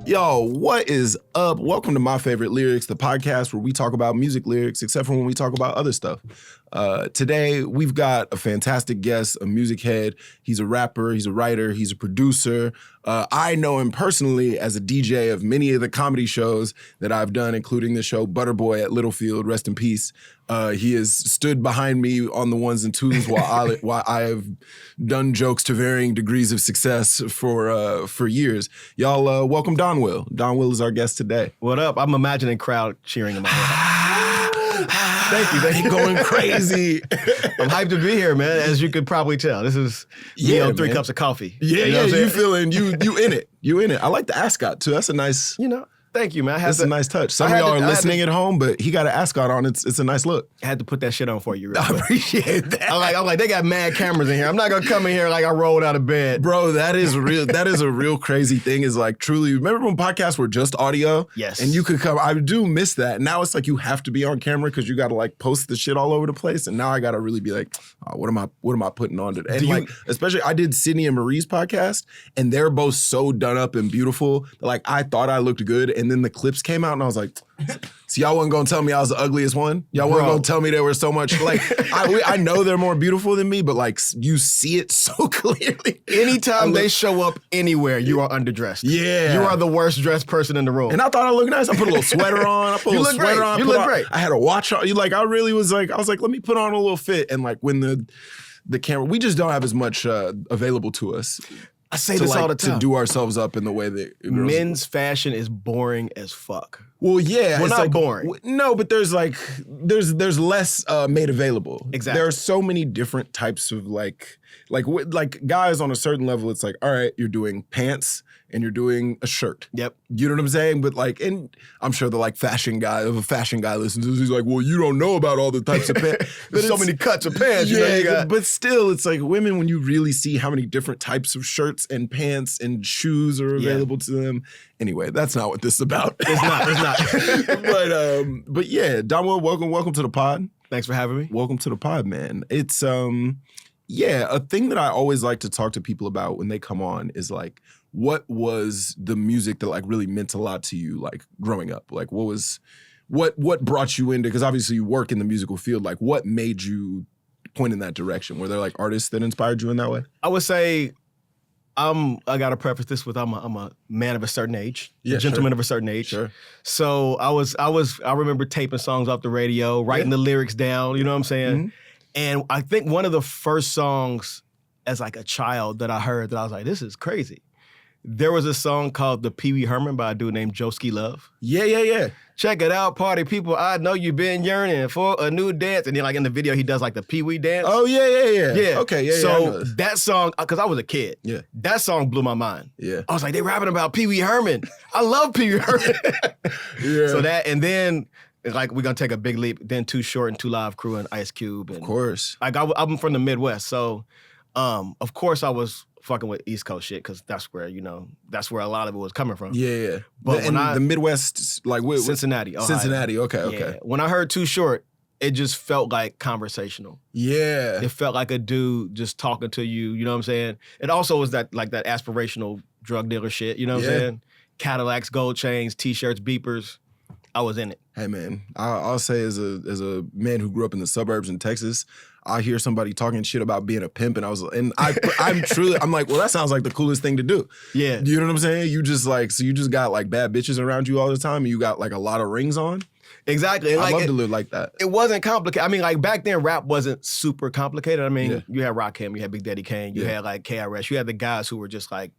Yo, what is up? Welcome to My Favorite Lyrics, the podcast where we talk about music lyrics, except for when we talk about other stuff. Today, we've got a fantastic guest, a music head. He's a rapper, he's a writer, he's a producer. I know him personally as a DJ of many of the comedy shows that I've done, including the show Butterboy at Littlefield, rest in peace. He has stood behind me on the ones and twos while I have done jokes to varying degrees of success for years. Y'all, welcome Donwill. Donwill is our guest today. What up? I'm imagining crowd cheering in my head. Thank you. They going crazy. I'm hyped to be here, man. As you could probably tell, this is me on 3 cups of coffee. Yeah, you know you feeling you in it. You in it. I like the ascot too. That's a nice. Thank you, man. That's a nice touch. Some of y'all are listening at home, but he got an ascot on. It's a nice look. I had to put that shit on for you. I appreciate that. I'm like, they got mad cameras in here. I'm not gonna come in here like I rolled out of bed, bro. That is real. That is a real crazy thing. Is like truly. Remember when podcasts were just audio? Yes. And you could come. I do miss that. Now it's like you have to be on camera because you got to like post the shit all over the place. And now I got to really be like, oh, what am I putting on today? And like, especially I did Sydney and Marie's podcast, and they're both so done up and beautiful. Like I thought I looked good, and then the clips came out and I was like, so y'all wasn't gonna tell me I was the ugliest one? Y'all wasn't gonna tell me there was so much, like, I know they're more beautiful than me, but like, you see it so clearly. Anytime they show up anywhere, you are underdressed. Yeah. You are the worst dressed person in the room. And I thought I looked nice. I put a little sweater on. You look great. I had a watch on. I really was like, I was like, let me put on a little fit. And like when the camera, we just don't have as much available to us. I say this all the time. To do ourselves up in the way that men's fashion is boring as fuck. Well, yeah, well, it's not like boring. No, but there's less made available. Exactly. There are so many different types of like guys on a certain level. It's like, all right, you're doing pants and you're doing a shirt. Yep. You know what I'm saying? But like, and I'm sure the like fashion guy listens to this, he's like, well, you don't know about all the types of pants. There's so many cuts of pants. Yeah, but still, it's like women, when you really see how many different types of shirts and pants and shoes are available to them. Anyway, that's not what this is about. It's not. But yeah, Donwill, welcome to the pod. Thanks for having me. Welcome to the pod, man. It's a thing that I always like to talk to people about when they come on is like, what was the music that like really meant a lot to you, like growing up? Like what brought you into, because obviously you work in the musical field, like what made you point in that direction? Were there like artists that inspired you in that way? I would say I gotta preface this with I'm a man of a certain age, a gentleman of a certain age. Sure. So I remember taping songs off the radio, writing the lyrics down, you know what I'm saying? Mm-hmm. And I think one of the first songs as like a child that I heard that I was like, this is crazy. There was a song called The Pee Wee Herman by a dude named Joeski Love. Yeah. Check it out, party people. I know you've been yearning for a new dance. And then like in the video, he does like the Pee Wee dance. Oh, yeah. Yeah. Okay, yeah. So that song, because I was a kid, that song blew my mind. Yeah. I was like, they rapping about Pee Wee Herman. I love Pee Wee Herman. Yeah. So that, and then like we're gonna take a big leap. Then Too Short and Too Live Crew and Ice Cube. And, of course. Like I'm from the Midwest, so of course I was fucking with East Coast shit because that's where a lot of it was coming from. Yeah. But the Midwest, like Cincinnati, Ohio. Cincinnati. Okay. Yeah. When I heard Too Short, it just felt like conversational. Yeah. It felt like a dude just talking to you. You know what I'm saying? It also was that aspirational drug dealer shit. You know what I'm saying? Cadillacs, gold chains, T-shirts, beepers. I was in it. Hey man, I'll say as a man who grew up in the suburbs in Texas, I hear somebody talking shit about being a pimp, and I'm like, well, that sounds like the coolest thing to do. Yeah, you know what I'm saying? You just got like bad bitches around you all the time, and you got like a lot of rings on. Exactly. I love to live like that. It wasn't complicated. I mean, like back then, rap wasn't super complicated. I mean, you had Rakim, you had Big Daddy Kane, you had like KRS, you had the guys who were just like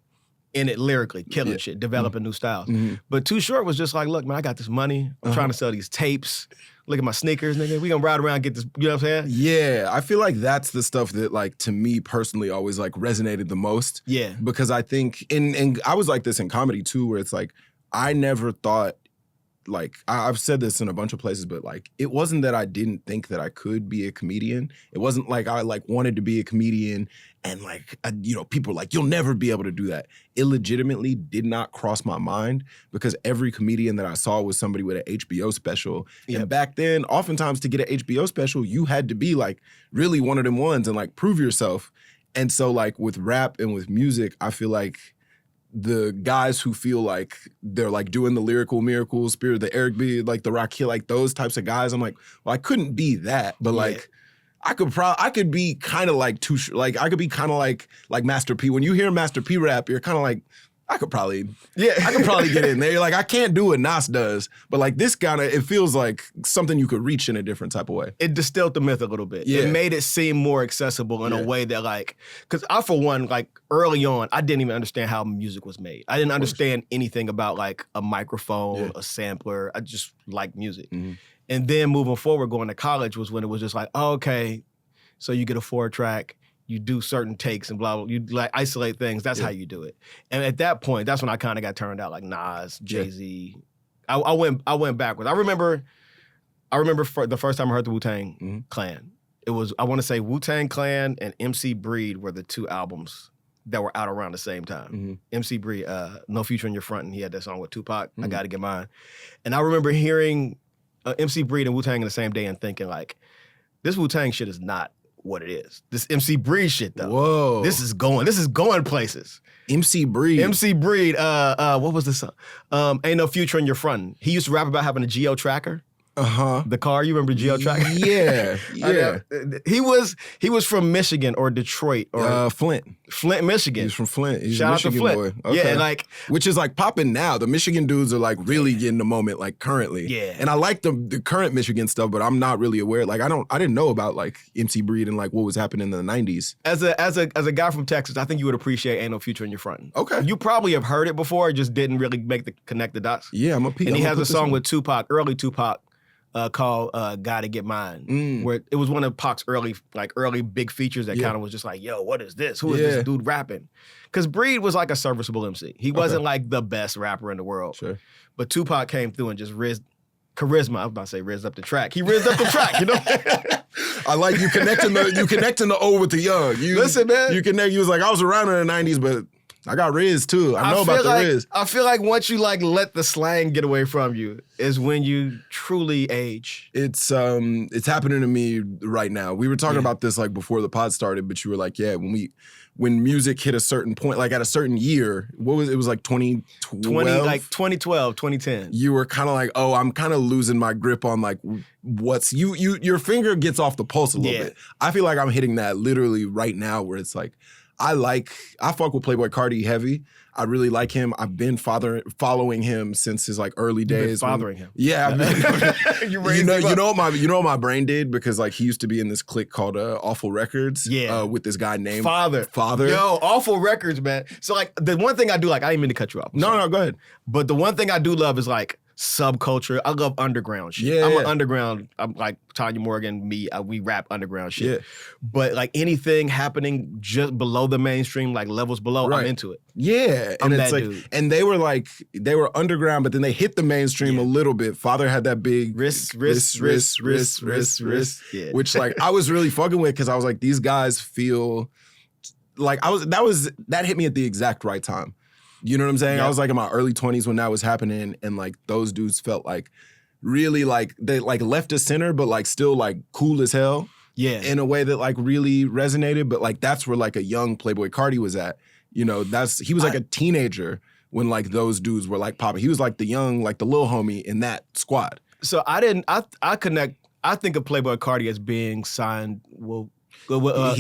in it lyrically, killing shit, developing new styles. Mm-hmm. But Too Short was just like, look, man, I got this money. I'm trying to sell these tapes. Look at my sneakers, nigga. We gonna ride around and get this, you know what I'm saying? Yeah, I feel like that's the stuff that, like, to me personally always, like, resonated the most. Yeah. Because I think, and I was like this in comedy, too, where it's like, I never thought, like, I've said this in a bunch of places, but, like, it wasn't that I didn't think that I could be a comedian. It wasn't like I, like, wanted to be a comedian and, like, people were like, you'll never be able to do that. It legitimately did not cross my mind because every comedian that I saw was somebody with an HBO special. Yep. And back then, oftentimes to get an HBO special, you had to be, like, really one of them ones and, like, prove yourself. And so, like, with rap and with music, I feel like the guys who feel like they're like doing the lyrical miracles, Spirit, the Eric B, like the Rakim, like those types of guys. I'm like, well, I couldn't be that, but like I could be kind of like I could be kind of like Master P. When you hear Master P rap, you're kind of like, I could probably get in there. Like, I can't do what Nas does, but like this it feels like something you could reach in a different type of way. It distilled the myth a little bit. Yeah. It made it seem more accessible in a way that like, because I, for one, like early on, I didn't even understand how music was made. I didn't understand anything about like a microphone, a sampler. I just liked music. Mm-hmm. And then moving forward, going to college was when it was just like, oh, okay, so you get a 4-track, you do certain takes and blah, blah, you like isolate things. That's how you do it. And at that point, that's when I kind of got turned out like Nas, Jay-Z. I went backwards. I remember the first time I heard the Wu-Tang Clan. It was, I want to say Wu-Tang Clan and MC Breed were the 2 albums that were out around the same time. Mm-hmm. MC Breed, No Future in Your Front, and he had that song with Tupac, I Gotta Get Mine. And I remember hearing MC Breed and Wu-Tang in the same day and thinking like, this Wu-Tang shit is not what it is. This MC Breed shit though. Whoa. This is going places. MC Breed, what was the song? Ain't No Future in Your Front. He used to rap about having a Geo Tracker. The car, you remember Geo Tracker? Yeah. He was from Michigan or Detroit or Flint, Michigan. He's from Flint. He's Shout a Michigan out to Flint. boy. Okay. Yeah, like which is like popping now. The Michigan dudes are like really getting the moment like currently. Yeah. And I like the current Michigan stuff, but I'm not really aware. Like I didn't know about like MC Breed and like what was happening in the 90s. As a guy from Texas, I think you would appreciate Ain't No Future in Your Front. Okay. You probably have heard it before, just didn't really connect the dots. Yeah, And he has a song with Tupac, early Tupac. Called Gotta Get Mine, where it was one of Pac's early big features that kind of was just like, yo, what is this? Who is this dude rapping? Because Breed was like a serviceable MC. He wasn't like the best rapper in the world. Sure. But Tupac came through and just charisma. I was about to say rizzed up the track. He rizzed up the track, you know? I like you connecting the old with the young. Listen, man. You was like, I was around in the 90s, but I got Riz too. I know about the Riz. I feel like once you like let the slang get away from you is when you truly age. It's happening to me right now. We were talking about this like before the pod started, but you were like, yeah, when music hit a certain point, like at a certain year, it was like 2012? 2012, 2010. You were kind of like, oh, I'm kind of losing my grip on like what's your finger gets off the pulse a little bit. I feel like I'm hitting that literally right now where it's like, I fuck with Playboi Carti heavy. I really like him. I've been following him since his like early days. Fathering him. Yeah. You know what my brain did? Because like he used to be in this clique called Awful Records. Yeah. With this guy named Father. Yo, Awful Records, man. So like the one thing I do, like I didn't mean to cut you off. No, go ahead. But the one thing I do love is like subculture. I love underground shit. Yeah. I'm an underground. I'm like Tanya Morgan, we rap underground shit. Yeah. But like anything happening just below the mainstream, like levels below, I'm into it. Yeah. I'm and that it's like, dude. And they were underground, but then they hit the mainstream a little bit. Father had that big wrist. Yeah. Which like I was really fucking with because I was like, these guys feel like that hit me at the exact right time. You know what I'm saying? Yep. I was like in my early 20s when that was happening, and like those dudes felt like really like they like left of center, but like still like cool as hell. Yeah. In a way that like really resonated. But like that's where like a young Playboi Carti was at. You know, he was like a teenager when like those dudes were like popping. He was like the young, like the little homie in that squad. So I think of Playboi Carti as being signed, he got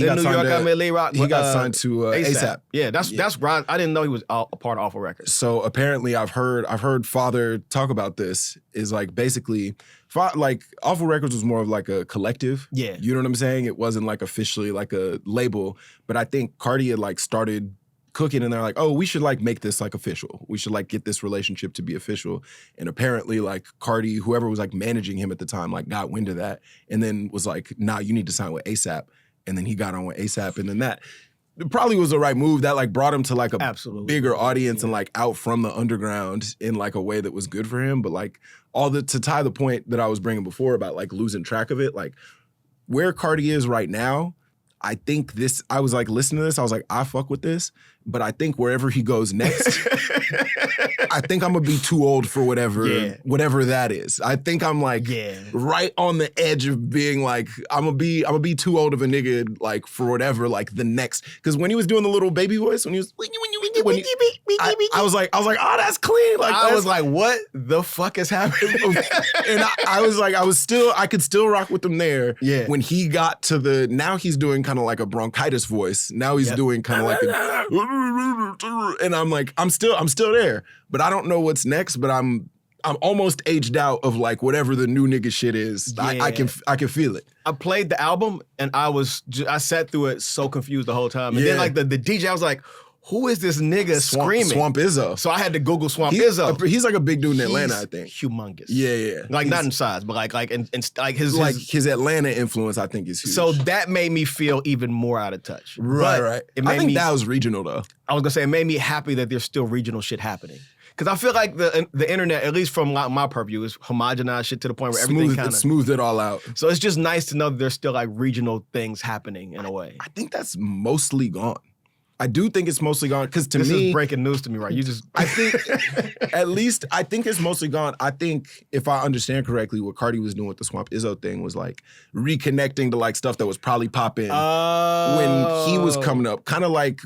signed to ASAP. Yeah, that's right. I didn't know he was a part of Awful Records. So apparently, I've heard Father talk about this. Is like basically, like Awful Records was more of like a collective. Yeah, you know what I'm saying. It wasn't like officially like a label, but I think Carti had like started cooking, and they're like, oh, we should like make this like official. We should like get this relationship to be official. And apparently, like Carti, whoever was like managing him at the time, like got wind of that, and then was like, nah, you need to sign with ASAP. And then he got on with ASAP, and then that probably was the right move. That like brought him to like a bigger audience and like out from the underground in like a way that was good for him. But like to tie the point that I was bringing before about like losing track of it, like where Carti is right now, I think I was like listening to this, I was like, I fuck with this, but I think wherever he goes next, I think I'm gonna be too old for whatever that is. I think I'm like right on the edge of being like, I'm gonna be too old of a nigga like for whatever like the next. Because when he was doing the little baby voice, when he was when I was like, oh, that's clean. Like I was like, what the fuck is happening? And I could still rock with him there. Yeah. When he got to now he's doing kind of like a bronchitis voice. Now he's doing kind of like and I'm like, I'm still there, but I don't know what's next. But I'm almost aged out of like whatever the new nigga shit is. Yeah. I can feel it. I played the album and I sat through it so confused the whole time. And then like the DJ, I was like, who is this nigga screaming? Swamp Izzo. So I had to Google Swamp Izzo. He's like a big dude in Atlanta, I think. Humongous. Yeah. Like not in size, but like his Atlanta influence, I think, is huge. So that made me feel even more out of touch. Right. I think that was regional though. I was gonna say it made me happy that there's still regional shit happening. Because I feel like the internet, at least from my purview, is homogenized shit to the point where everything kind of smoothed it all out. So it's just nice to know that there's still like regional things happening in a way. I think that's mostly gone. I do think it's mostly gone because to me, this is breaking news to me, right? I think I think it's mostly gone. I think if I understand correctly, what Cardi was doing with the Swamp Izzo thing was like reconnecting to like stuff that was probably popping when he was coming up, kind of like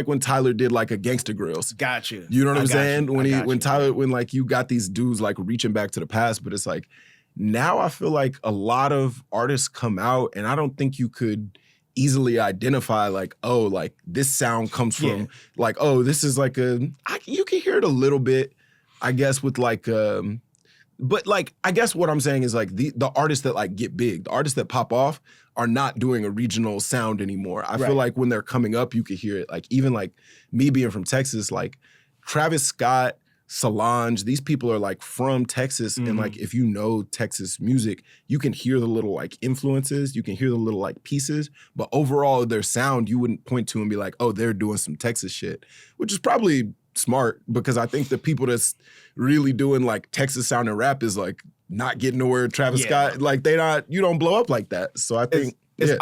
when Tyler did like a Gangsta Grills. Got you. You know what I'm saying? When like you got these dudes like reaching back to the past, but it's like now I feel like a lot of artists come out, and I don't think you could easily identify like, oh, like this sound comes from like, oh, this is like you can hear it a little bit, I guess, with like but like I guess what I'm saying is like the artists that like get big, the artists that pop off are not doing a regional sound anymore. I feel like when they're coming up, you could hear it. Like even like me being from Texas, like Travis Scott, Solange, these people are like from Texas, and like if you know Texas music, you can hear the little like influences, you can hear the little like pieces, but overall their sound you wouldn't point to and be like, oh, they're doing some Texas shit, which is probably smart because I think the people that's really doing like Texas sound and rap is like not getting nowhere. Travis Scott, like you don't blow up like that. So I think it's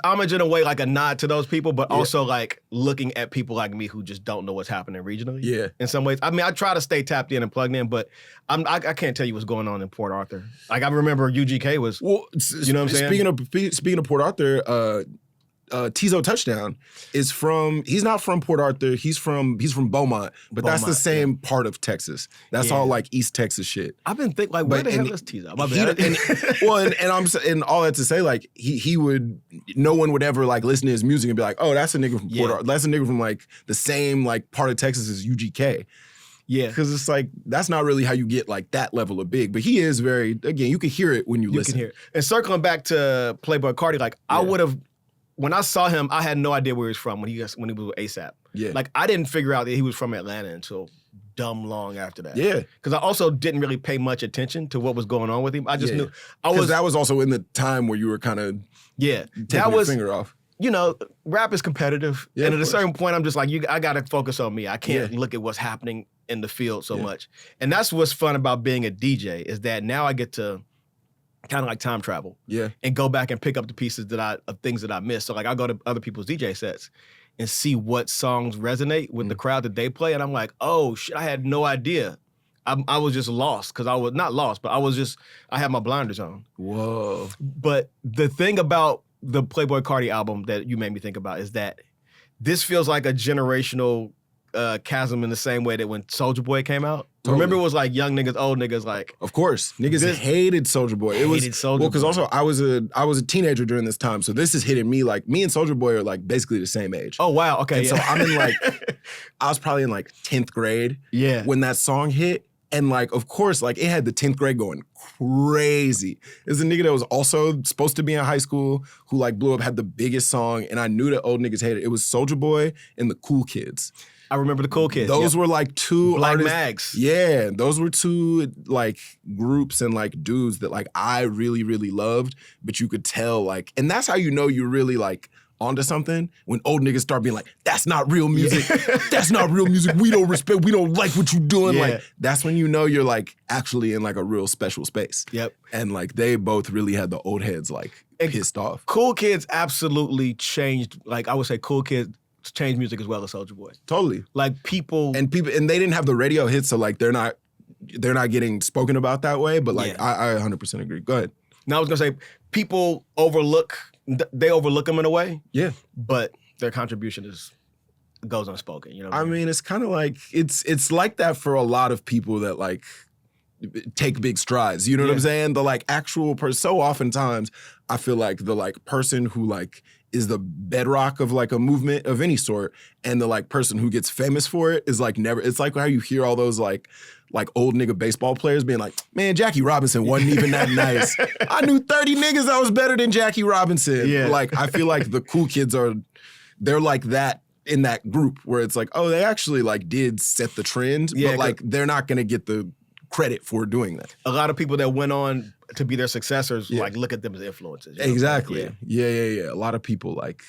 homage in a way, like a nod to those people, but also like looking at people like me who just don't know what's happening regionally. Yeah. In some ways. I mean, I try to stay tapped in and plugged in, but I can't tell you what's going on in Port Arthur. Like I remember UGK was, you know what I'm saying? Speaking of Port Arthur, Tizo Touchdown is he's not from Port Arthur, he's from Beaumont, but that's the same part of Texas. That's all like East Texas shit. I've been thinking like, where the hell is Tizo? And all that to say, like he would, no one would ever like listen to his music and be like, oh, that's a nigga from Port Arthur. That's a nigga from like the same like part of Texas as UGK. Yeah. Because it's like, that's not really how you get like that level of big. But he is very, again, you can hear it when you listen. You can hear it. And circling back to Playboi Carti, like I would have, when I saw him, I had no idea where he was from when he was with ASAP. Yeah. Like I didn't figure out that he was from Atlanta until dumb long after that. Yeah. Because I also didn't really pay much attention to what was going on with him. I just knew that was also in the time where you were kind of taking your finger off. You know, rap is competitive. Yeah, and at a certain point, I'm just like, I gotta focus on me. I can't look at what's happening in the field so much. And that's what's fun about being a DJ, is that now I get to kind of like time travel. Yeah. And go back and pick up the pieces of things that I missed. So like I go to other people's DJ sets and see what songs resonate with the crowd that they play. And I'm like, oh shit, I had no idea. I was just lost, because I was not lost, but I had my blinders on. Whoa. But the thing about the Playboi Carti album that you made me think about is that this feels like a generational chasm in the same way that when Soulja Boy came out. Totally. Remember, it was like young niggas, old niggas, like. Of course, niggas hated Soulja Boy. Because also I was a teenager during this time, so this is hitting me like me and Soulja Boy are like basically the same age. Oh wow, okay. And so I'm in like, I was probably in like 10th grade. Yeah. When that song hit. And like, of course, like it had the 10th grade going crazy. There's a nigga that was also supposed to be in high school who like blew up, had the biggest song, and I knew that old niggas hated it. It was Soulja Boy and the Cool Kids. I remember the Cool Kids. Those were like two Black artists. Mags. Yeah, those were two like groups and like dudes that like I really, really loved, but you could tell like, and that's how you know you're really like onto something, when old niggas start being like, that's not real music. That's not real music. We don't respect, we don't like what you doing. Yeah. Like, that's when you know you're like actually in like a real special space. Yep. And like they both really had the old heads like pissed off. Cool Kids absolutely changed, like I would say Cool Kids changed music as well as Soulja Boy. Totally. Like people and they didn't have the radio hits, so like they're not getting spoken about that way, but like I 100% agree. Go ahead. Now I was gonna say, people overlook them in a way. Yeah. But their contribution is goes unspoken. You know what I mean, it's kind of like it's like that for a lot of people that like take big strides. You know what I'm saying? The like actual person. So oftentimes, I feel like the like person who like is the bedrock of like a movement of any sort, and the like person who gets famous for it is like never. It's like how you hear all those like old nigga baseball players being like, man, Jackie Robinson wasn't even that nice. I knew 30 niggas that was better than Jackie Robinson. Yeah. Like I feel like the cool kids they're like that in that group where it's like, oh, they actually like did set the trend, but like they're not gonna get the credit for doing that. A lot of people that went on to be their successors, like look at them as influences. You know? Exactly. Yeah. A lot of people like,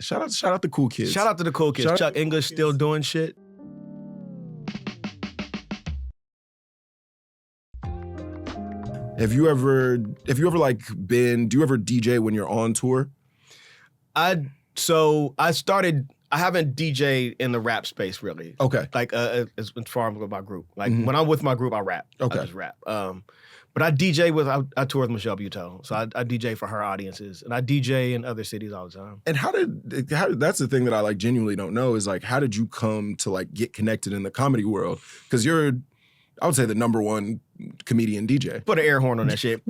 shout out the cool kids. Shout out to the cool kids. Chuck English still doing shit. Have you ever like do you ever DJ when you're on tour? I haven't DJ'd in the rap space really. Okay. Like as far as with my group. Like when I'm with my group, I rap. Okay. I just rap. But I DJ I tour with Michelle Buteau. So I DJ for her audiences. And I DJ in other cities all the time. And how that's the thing that I like genuinely don't know is like, how did you come to like get connected in the comedy world? Because you're, I would say, the #1 comedian DJ. Put an air horn on that shit.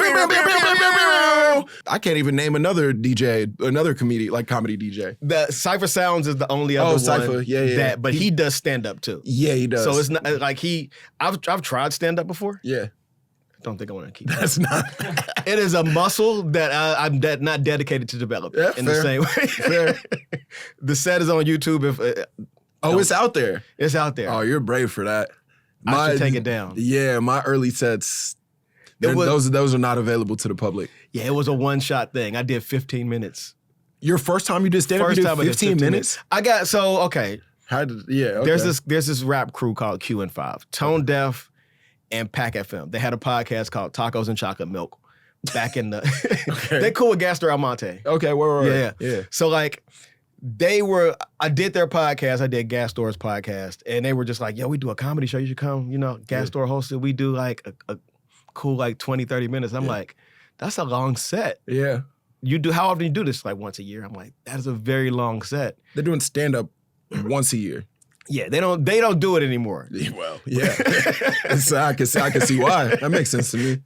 I can't even name another DJ, another comedy DJ. The Cypher Sounds is the only other one. Cypher, yeah. But he does stand up too. Yeah, he does. So it's not like I've tried stand up before. Yeah. I don't think I want to keep That's not. It is a muscle that I'm not dedicated to develop in the same way. Fair. The set is on YouTube. It's out there. It's out there. Oh, you're brave for that. I should take it down. Yeah, my early sets, those are not available to the public. Yeah, it was a one-shot thing. I did 15 minutes. Your first time you did stand-up, you did 15 minutes? Okay. Okay. There's this rap crew called Q&5, Tone Deaf and Pac FM. They had a podcast called Tacos and Chocolate Milk back in the... They're cool with Gastor Almonte. Okay, right. Yeah. So like... I did their podcast, I did Gastor's podcast, and they were just like, yo, we do a comedy show, you should come, Gastor hosted, we do like a cool like 20, 30 minutes. I'm like, that's a long set. Yeah. How often do you do this? Like once a year? I'm like, that is a very long set. They're doing stand-up once a year. Yeah, they don't do it anymore. Well, yeah. So I can see why. That makes sense to me.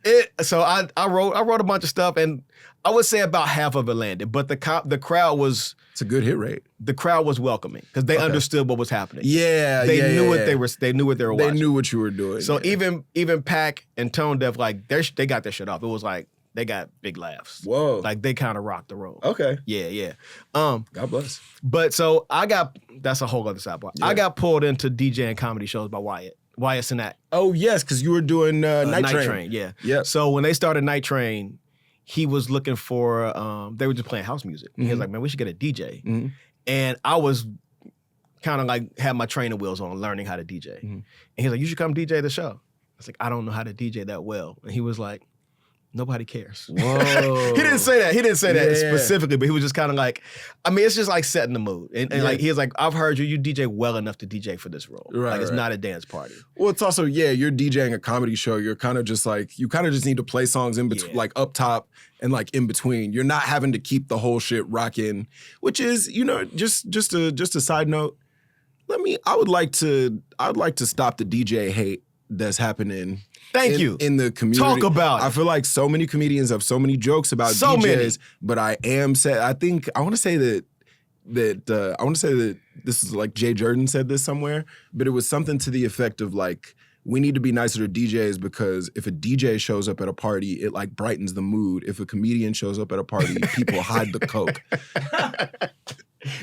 So I wrote a bunch of stuff, and I would say about half of it landed, but the crowd was... It's a good hit rate. The crowd was welcoming because they understood what was happening. Yeah, they knew what they were. They knew what they were watching. They knew what you were doing. So even Pac and Tone Deaf, like they got their shit off. It was like they got big laughs. Whoa, like they kind of rocked the road. Okay, yeah. God bless. But so that's a whole other sidebar. Yeah. I got pulled into DJing comedy shows by Wyatt Cenac. Oh yes, because you were doing Night Train. Yeah. So when they started Night Train, he was looking for. They were just playing house music. Mm-hmm. He was like, man, we should get a DJ. Mm-hmm. And I was kind of like, had my training wheels on, learning how to DJ. Mm-hmm. And he's like, you should come DJ the show. I was like, I don't know how to DJ that well. And he was like, nobody cares. Whoa. He didn't say that. Specifically, but he was just kind of like, I mean, it's just like setting the mood. And like, he was like, I've heard you DJ well enough to DJ for this role. Right, like, it's not a dance party. Well, it's also, you're DJing a comedy show. You're kind of just like, you kind of just need to play songs in between, like up top and like in between. You're not having to keep the whole shit rocking, which is, just a side note. I would like to stop the DJ hate that's happening. Thank you. In the community. Talk about it. I feel like so many comedians have so many jokes about DJs, but I want to say that this is like Jay Jordan said this somewhere, but it was something to the effect of like, we need to be nicer to DJs because if a DJ shows up at a party, it like brightens the mood. If a comedian shows up at a party, people hide the coke.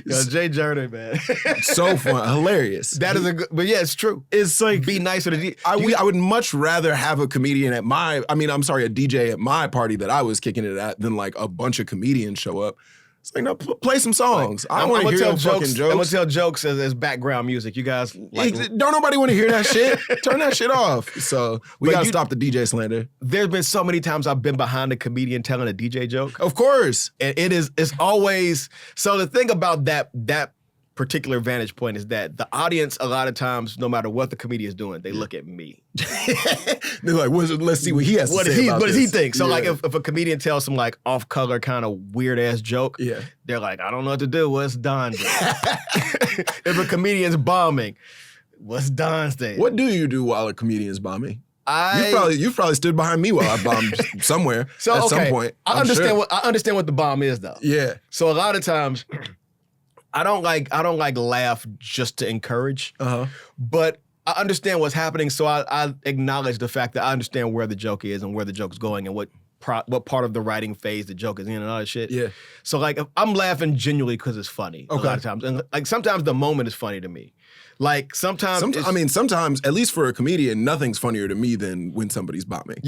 Yo, Jay Jordan, man. So fun. Hilarious. That is but yeah, it's true. It's like, be nicer to DJ. I would much rather have a comedian a DJ at my party that I was kicking it at than like a bunch of comedians show up. It's like, no, play some songs. I don't want to hear your fucking jokes. I'm going to tell jokes as background music. You guys like... Don't nobody want to hear that shit. Turn that shit off. So we got to stop the DJ slander. There's been so many times I've been behind a comedian telling a DJ joke. Of course. And it's always... So the thing about that particular vantage point is that the audience, a lot of times, no matter what the comedian is doing, they look at me. They're like, let's see what he has to say about what this. does he think? So like if a comedian tells some like off-color kind of weird-ass joke, they're like, I don't know what to do. What's Don doing? If a comedian's bombing, what's Don's thing? What do you do while a comedian's bombing? You've probably stood behind me while I bombed somewhere at some point. I understand what the bomb is though. Yeah. So a lot of times I don't like laugh just to encourage. But I understand what's happening, so I acknowledge the fact that I understand where the joke is and where the joke's going and what part of the writing phase the joke is in and all that shit. Yeah. So like if I'm laughing genuinely because it's funny a lot of times. And like sometimes the moment is funny to me. Like sometimes sometimes, at least for a comedian, nothing's funnier to me than when somebody's bombing.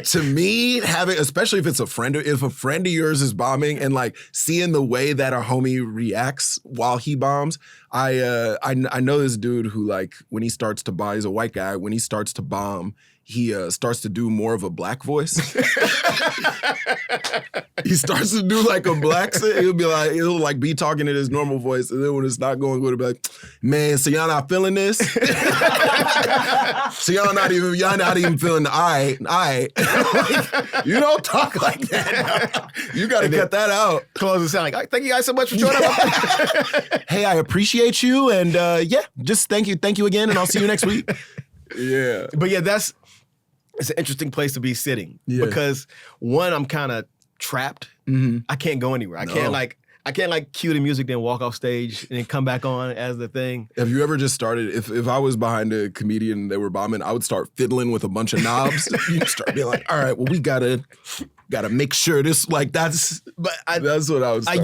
To me, especially if it's a friend of yours is bombing and like seeing the way that a homie reacts while he bombs, I know this dude who like when he starts to bomb, he's a white guy, when he starts to bomb, he starts to do more of a black voice. He starts to do like a black set. He'll like be talking in his normal voice, and then when it's not going good, he'll be like, "Man, so y'all not feeling this? So y'all not even feeling the I. Like, you don't talk like that. You got to cut that out." Close the sound like, "Thank you guys so much for joining us." Hey, I appreciate you, and just thank you again, and I'll see you next week. Yeah, but yeah, it's an interesting place to be sitting because one, I'm kind of trapped. I can't go anywhere. I can't like cue the music, then walk off stage and then come back on as the thing. Have you ever just started, if I was behind a comedian and they were bombing, I would start fiddling with a bunch of knobs. You start being like, all right, well, we gotta make sure this, like, that's what I was. I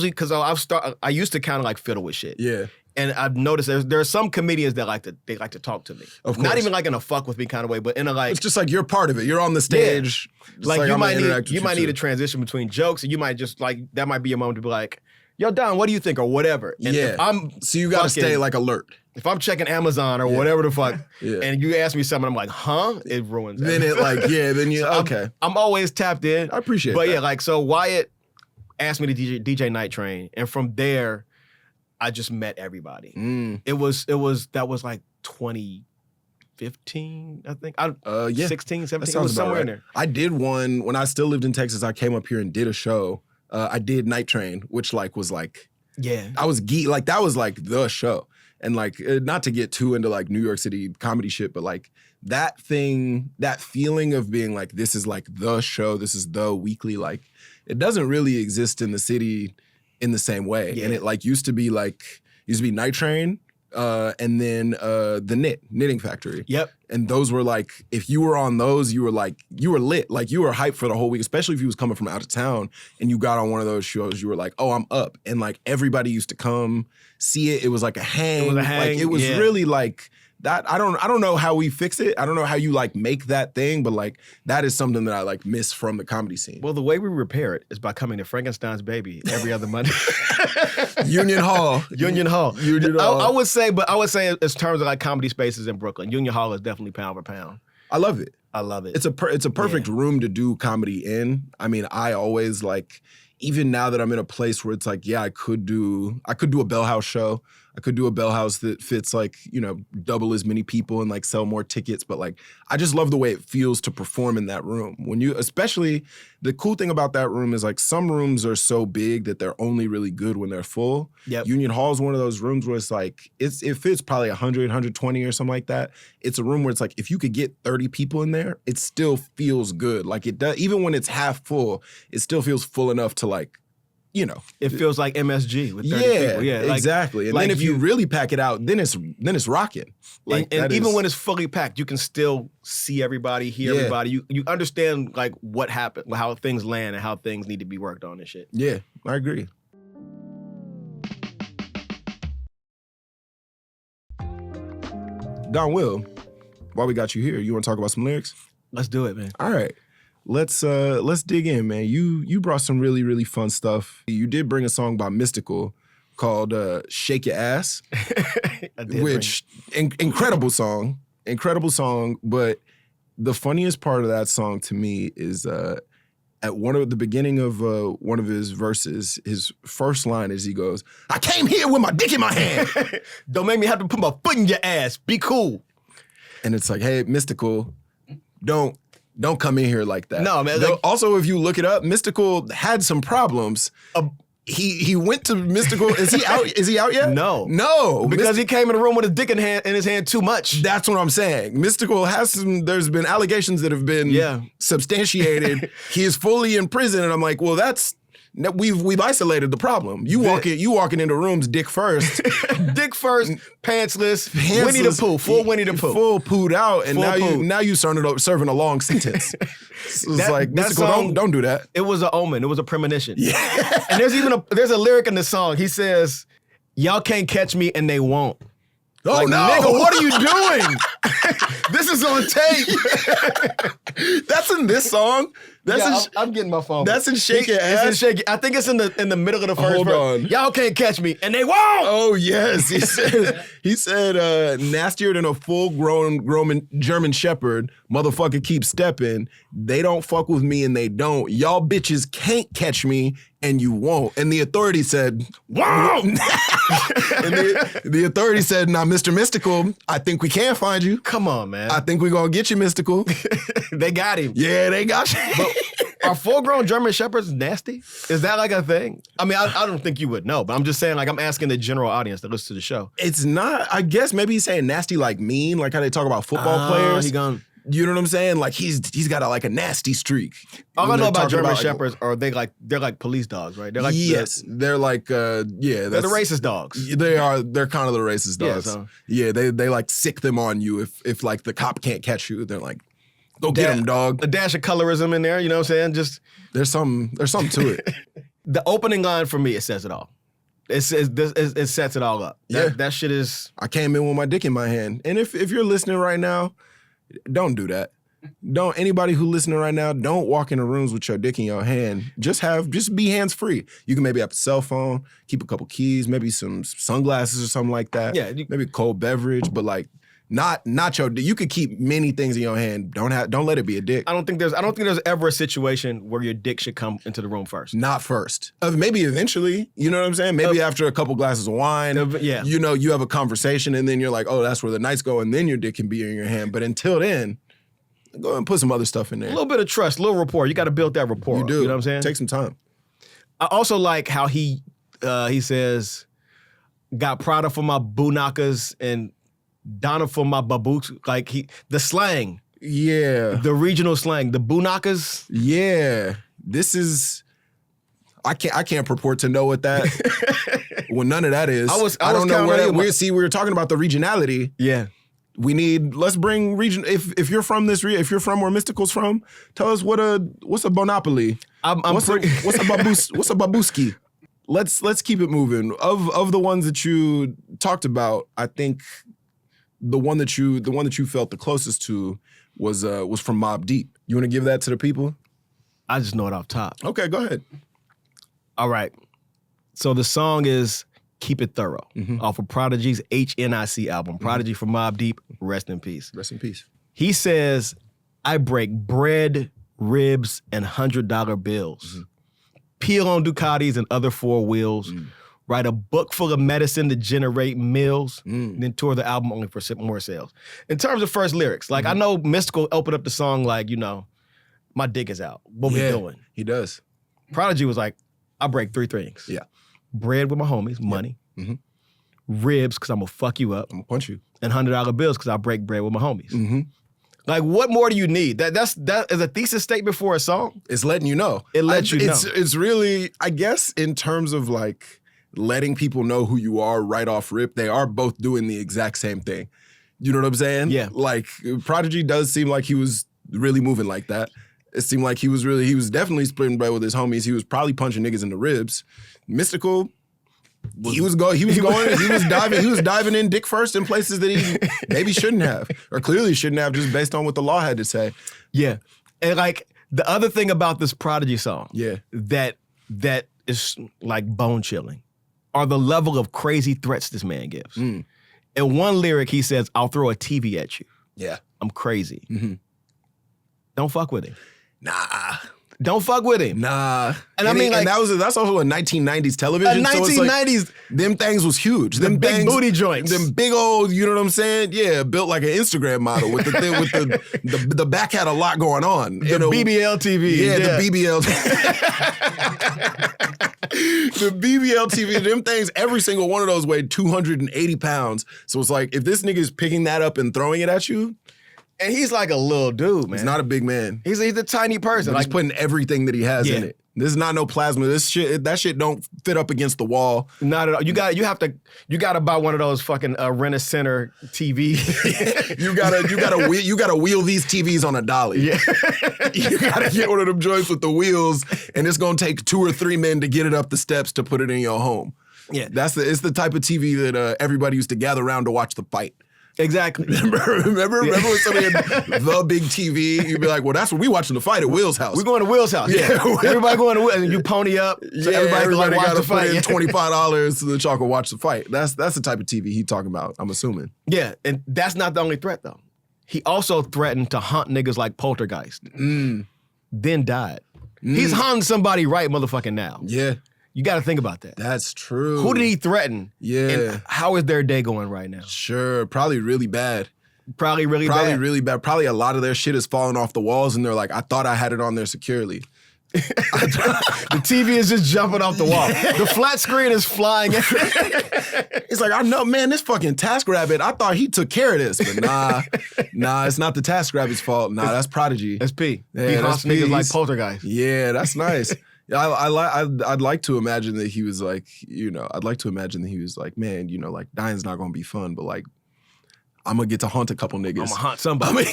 because I used to kind of like fiddle with shit. Yeah. And I've noticed there are some comedians that like to talk to me. Of course. Not even like in a fuck with me kind of way, but in a like. It's just like you're part of it. You're on the stage. Yeah. Like you might need a transition between jokes, and you might just like that might be a moment to be like, "Yo, Don, what do you think?" or whatever. And so you got to stay like alert. If I'm checking Amazon or whatever the fuck, and you ask me something, I'm like, "Huh?" It ruins. Then then you okay. I'm always tapped in. I appreciate. But that. like so Wyatt asked me to DJ Night Train, and from there. I just met everybody. That was like 2015, I think. 16, 17, it was somewhere in there. I did one, when I still lived in Texas, I came up here and did a show. I did Night Train, which like was like, I was geek, like that was like the show. And like, not to get too into like New York City comedy shit, but like that feeling of being like, this is like the show, this is the weekly, like it doesn't really exist in the city in the same way. Yeah. And it like used to be Night Train, and then the Knitting Factory. Yep. And those were like, if you were on those, you were lit. Like you were hyped for the whole week, especially if you was coming from out of town and you got on one of those shows, you were like, oh, I'm up. And like everybody used to come see it. It was like a hang. It was a hang. Like it was really like that. I don't know how we fix it. I don't know how you like make that thing, but like that is something that I like miss from the comedy scene. Well, the way we repair it is by coming to Frankenstein's Baby every other Monday. Union Hall. I would say as terms of like comedy spaces in Brooklyn, Union Hall is definitely pound for pound. I love it. It's a perfect room to do comedy in. I mean, I always like, even now that I'm in a place where it's like, yeah, I could do a Bell House show. I could do a Bell House that fits like, double as many people and like sell more tickets. But like, I just love the way it feels to perform in that room. Especially the cool thing about that room is like some rooms are so big that they're only really good when they're full. Yep. Union Hall is one of those rooms where it's like, it fits probably 100, 120 or something like that. It's a room where it's like, if you could get 30 people in there, it still feels good. Like it does, even when it's half full, it still feels full enough to like, it feels like MSG with 30 people. Yeah, like, exactly. And like then if you really pack it out, then it's rocking. Like, and even when it's fully packed, you can still see everybody, hear everybody. You understand like what happened, how things land, and how things need to be worked on and shit. Yeah, I agree. Donwill, while we got you here, you want to talk about some lyrics? Let's do it, man. All right. Let's dig in, man. You brought some really, really fun stuff. You did bring a song by Mystical called Shake Your Ass, which incredible song, but the funniest part of that song to me is at the beginning of one of his verses, his first line is he goes, "I came here with my dick in my hand." Don't make me have to put my foot in your ass. Be cool. And it's like, hey, Mystical, don't come in here like that. No, man. Also, if you look it up, Mystical had some problems. He went to Mystical. Is he out? Is he out yet? No. Because he came in the room with a dick in his hand too much. That's what I'm saying. Mystical has there's been allegations that have been substantiated. He is fully in prison. And I'm like, well, we've isolated the problem. You walking into rooms dick first. Dick first, pantsless, Winnie the Pooh, full Winnie the Pooh. Full pooed out, and now you serving a long sentence. It's like, Mystical, don't do that. It was an omen. It was a premonition. Yeah. And there's a lyric in the song. He says, "Y'all can't catch me and they won't." Oh, like, no. Nigga, what are you doing? This is on tape. That's in this song? I'm getting my phone. That's in Shake Your Ass? It's in Shake It. I think it's in the middle of the first Hold verse. on. Y'all can't catch me, and they won't. Oh, yes. He said, nastier than a full-grown German Shepherd. Motherfucker keep stepping. They don't fuck with me, and they don't. Y'all bitches can't catch me, and you won't. And the authority said, won't. And the authority said, "Now, Mr. Mystical, I think we can find you. Come on, man. I think we're going to get you, Mystical." They got him. Yeah, they got you. But are full-grown German Shepherds nasty? Is that like a thing? I mean, I don't think you would know, but I'm just saying, like, I'm asking the general audience that listens to the show. It's not, I guess maybe he's saying nasty like mean, like how they talk about football players. You know what I'm saying? Like he's got a nasty streak. All I know about German Shepherds are they're like police dogs, right? They're like they're like they're the racist dogs. They're kind of the racist dogs. Yeah, they like sick them on you if like the cop can't catch you. They're like, go get him, dog. A dash of colorism in there, you know what I'm saying? Just there's something to it. The opening line for me, it says it all. It sets it all up. That shit is. I came in with my dick in my hand, and if you're listening right now, don't do that. Anybody who listening right now, don't walk into rooms with your dick in your hand. Just be hands free. You can maybe have a cell phone, keep a couple keys, maybe some sunglasses or something like that. Yeah, maybe a cold beverage, but like not your. You could keep many things in your hand. Don't let it be a dick. I don't think there's ever a situation where your dick should come into the room first. Not first. Maybe eventually. You know what I'm saying? Maybe after a couple glasses of wine. Yeah. You know, you have a conversation and then you're like, oh, that's where the nights go, and then your dick can be in your hand. But until then, go ahead and put some other stuff in there. A little bit of trust, a little rapport. You got to build that rapport. You do. You know what I'm saying? Take some time. I also like how he says, "Got Prada for my boo-knockers and Donna for my baboos." Like the slang. Yeah. The regional slang. The boo-knockers. Yeah. This is, I can't purport to know what that, well, none of that is. I don't know where that, we were talking about the regionality. Yeah. Let's bring region, if you're from if you're from where Mystical's from, tell us what's a Bonopoly? What's a babuski? Let's keep it moving. Of the ones that you talked about, I think the one that you felt the closest to was from Mobb Deep. You want to give that to the people? I just know it off top. Okay, go ahead. All right. So the song is "Keep It Thorough" off of Prodigy's HNIC album. Prodigy from Mobb Deep, rest in peace. Rest in peace. He says, "I break bread, ribs, and $100 bills. Peel on Ducatis and other four wheels. Write a book full of medicine to generate meals. Then tour the album only for more sales." In terms of first lyrics, like I know Mystical opened up the song like, my dick is out. What we doing? He does. Prodigy was like, "I break three things. Yeah. Bread with my homies, money. Ribs, because I'm going to fuck you up. I'm going to punch you. And $100 bills, because I break bread with my homies." Like, what more do you need? That is a thesis statement for a song. It's letting you know. It lets you know. It's really, I guess, in terms of like letting people know who you are right off rip, they are both doing the exact same thing. You know what I'm saying? Yeah. Like, Prodigy does seem like he was really moving like that. It seemed like he was definitely splitting bread with his homies. He was probably punching niggas in the ribs. Mystical, he was diving in dick first in places that he maybe shouldn't have, or clearly shouldn't have, just based on what the law had to say. Yeah. And like the other thing about this Prodigy song, that is like bone chilling, are the level of crazy threats this man gives. In one lyric, he says, "I'll throw a TV at you. Yeah. I'm crazy. Don't fuck with him." Nah. Don't fuck with him. Nah. And I mean, like, that's also a 1990s television. A 1990s. So them things was huge. Them big booty joints. Them big old, you know what I'm saying? Yeah, built like an Instagram model with the thing with the back had a lot going on. The BBL TV. Yeah, the BBL. The BBL TV, them things, every single one of those weighed 280 pounds. So it's like, if this nigga is picking that up and throwing it at you. And he's like a little dude, man. He's not a big man. He's a tiny person. But he's putting everything that he has in it. This is not no plasma. That shit don't fit up against the wall. Not at all. You gotta buy one of those fucking Rent-A-Center TVs. you gotta wheel these TVs on a dolly. Yeah. You gotta get one of them joints with the wheels, and it's gonna take 2 or 3 men to get it up the steps to put it in your home. Yeah, it's the type of TV that everybody used to gather around to watch the fight. Exactly. Remember when somebody had the big TV? You'd be like, well, that's what we watching the fight at Will's house. We're going to Will's house. Yeah. Everybody going to Will, and you pony up. So everybody got to put in $25 so that y'all can watch the fight. That's the type of TV he's talking about, I'm assuming. Yeah, and that's not the only threat, though. He also threatened to hunt niggas like Poltergeist. Then died. He's hunting somebody right motherfucking now. Yeah. You got to think about that. That's true. Who did he threaten? Yeah. And how is their day going right now? Sure. Probably really bad. Probably really bad. Probably a lot of their shit is falling off the walls and they're like, I thought I had it on there securely. The TV is just jumping off the wall. The flat screen is flying. It's like, I know, man, this fucking TaskRabbit, I thought he took care of this. But nah, it's not the TaskRabbit's fault. Nah, that's Prodigy. That's P. Yeah, he hunts niggas like Poltergeist. Yeah, that's nice. I'd like to imagine that he was like, man, like dying's not gonna be fun, but like, I'm gonna get to hunt a couple niggas. I'm gonna hunt somebody.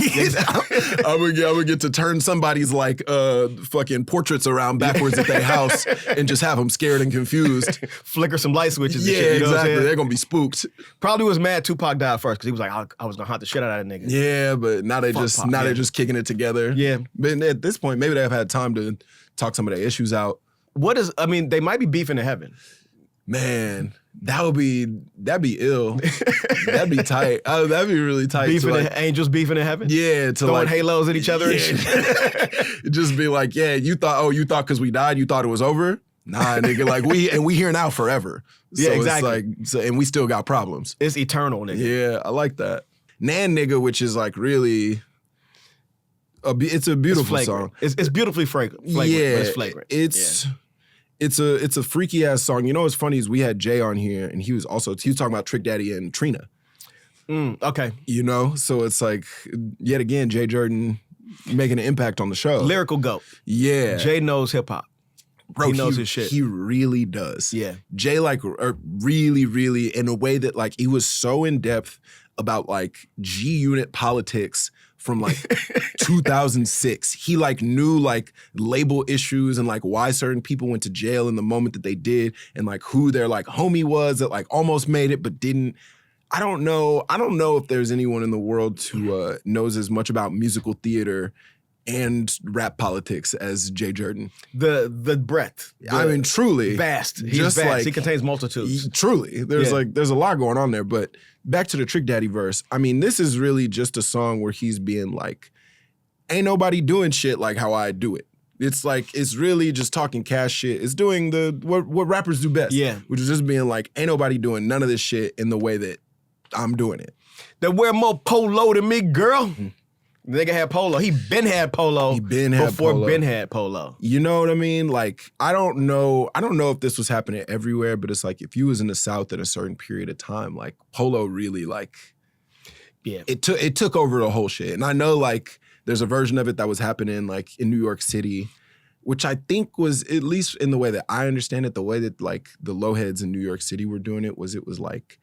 I'm gonna get to turn somebody's like fucking portraits around backwards at their house and just have them scared and confused. Flicker some light switches. Yeah, and shit, exactly. They're gonna be spooked. Probably was mad Tupac died first because he was like, I was gonna hunt the shit out of that nigga. Yeah, but now they're just kicking it together. Yeah, but at this point, maybe they've had time to talk some of their issues out. They might be beefing in heaven. Man, that'd be ill. That'd be tight. That'd be really tight. Angels beefing in heaven? Yeah. Throwing halos at each other and shit. Just be like, yeah, you thought because we died, you thought it was over? Nah, nigga, like we here now forever. So yeah, exactly. It's like, and we still got problems. It's eternal, nigga. Yeah, I like that. Nan nigga, which is like really... it's a beautiful song. It's beautifully fragrant. Yeah, it's flagrant. It's a freaky ass song. You know what's funny is we had Jay on here, and he was talking about Trick Daddy and Trina. Okay. So it's like yet again Jay Jordan making an impact on the show. Lyrical goat. Yeah. Jay knows hip hop. Bro, he knows his shit. He really does. Yeah. Jay really, really in a way that like he was so in depth about like G-Unit politics from like 2006. He like knew like label issues and like why certain people went to jail in the moment that they did and like who their like homie was that like almost made it but didn't. I don't know if there's anyone in the world who knows as much about musical theater and rap politics as Jay Jordan. The breadth. I mean, truly. Vast. He's vast. Like, he contains multitudes. Truly. There's a lot going on there. But back to the Trick Daddy verse. I mean, this is really just a song where he's being like, ain't nobody doing shit like how I do it. It's like, it's really just talking cash shit. It's doing what rappers do best. Yeah. Which is just being like, ain't nobody doing none of this shit in the way that I'm doing it. They wear more polo than me, girl. Mm-hmm. Nigga had polo. He been had polo. Before Ben had polo. You know what I mean? Like, I don't know if this was happening everywhere, but it's like if you was in the South at a certain period of time, like polo really like, yeah, it took over the whole shit. And I know like there's a version of it that was happening like in New York City, which I think was, at least in the way that I understand it, the way that like the lowheads in New York City were doing it was like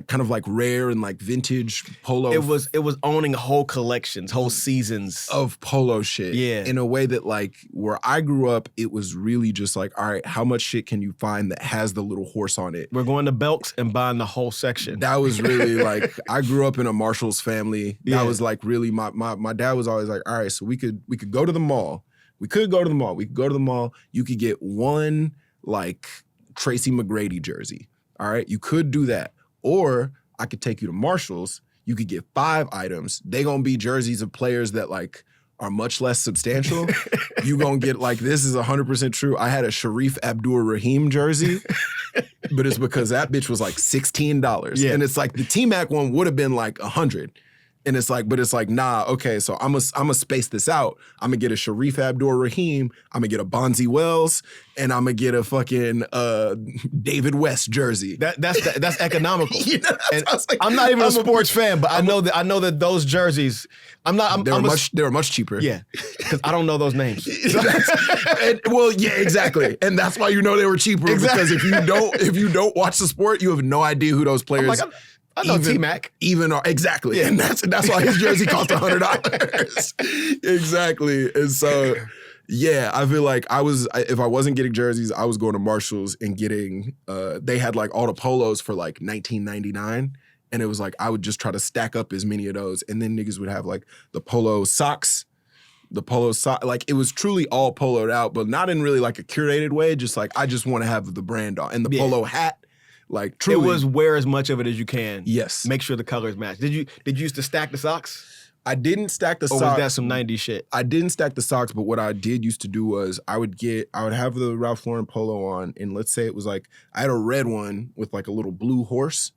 kind of like rare and like vintage polo. It was owning whole collections, whole seasons of polo shit. Yeah. In a way that like where I grew up, it was really just like, all right, how much shit can you find that has the little horse on it? We're going to Belk's and buying the whole section. That was really like, I grew up in a Marshall's family. That was like really my dad was always like, all right, so we could go to the mall. We could go to the mall. You could get one like Tracy McGrady jersey. All right. You could do that. Or I could take you to Marshall's. You could get 5 items. They gonna be jerseys of players that like are much less substantial, you gonna get like, this is 100% true. I had a Sharif Abdur-Rahim jersey, but it's because that bitch was like $16. Yeah. And it's like the T-Mac one would have been like $100. And it's like, but it's like, nah, okay, so I'm gonna space this out. I'm gonna get a Sharif Abdur-Rahim, I'm gonna get a Bonzi Wells, and I'm gonna get a fucking David West jersey. That's economical. You know, And like, I'm not even a sports fan, but I know that those jerseys. They were much cheaper. Yeah, because I don't know those names. Well, yeah, exactly, and that's why you know they were cheaper. Exactly. Because if you don't watch the sport, you have no idea who those players. I know T-Mac. Even are exactly, yeah. And that's why his jersey cost $100. Exactly, and so yeah, I feel like if I wasn't getting jerseys, I was going to Marshalls and getting. They had like all the polos for like $19.99, and it was like I would just try to stack up as many of those, and then niggas would have like the polo socks. Like it was truly all poloed out, but not in really like a curated way. Just like I just want to have the brand on, and the polo hat. Like truly, it was wear as much of it as you can. Yes, make sure the colors match. Did you used to stack the socks? I didn't stack the socks. Or was that some 90s shit? I didn't stack the socks, but what I did used to do was I would have the Ralph Lauren polo on, and let's say it was like I had a red one with like a little blue horse.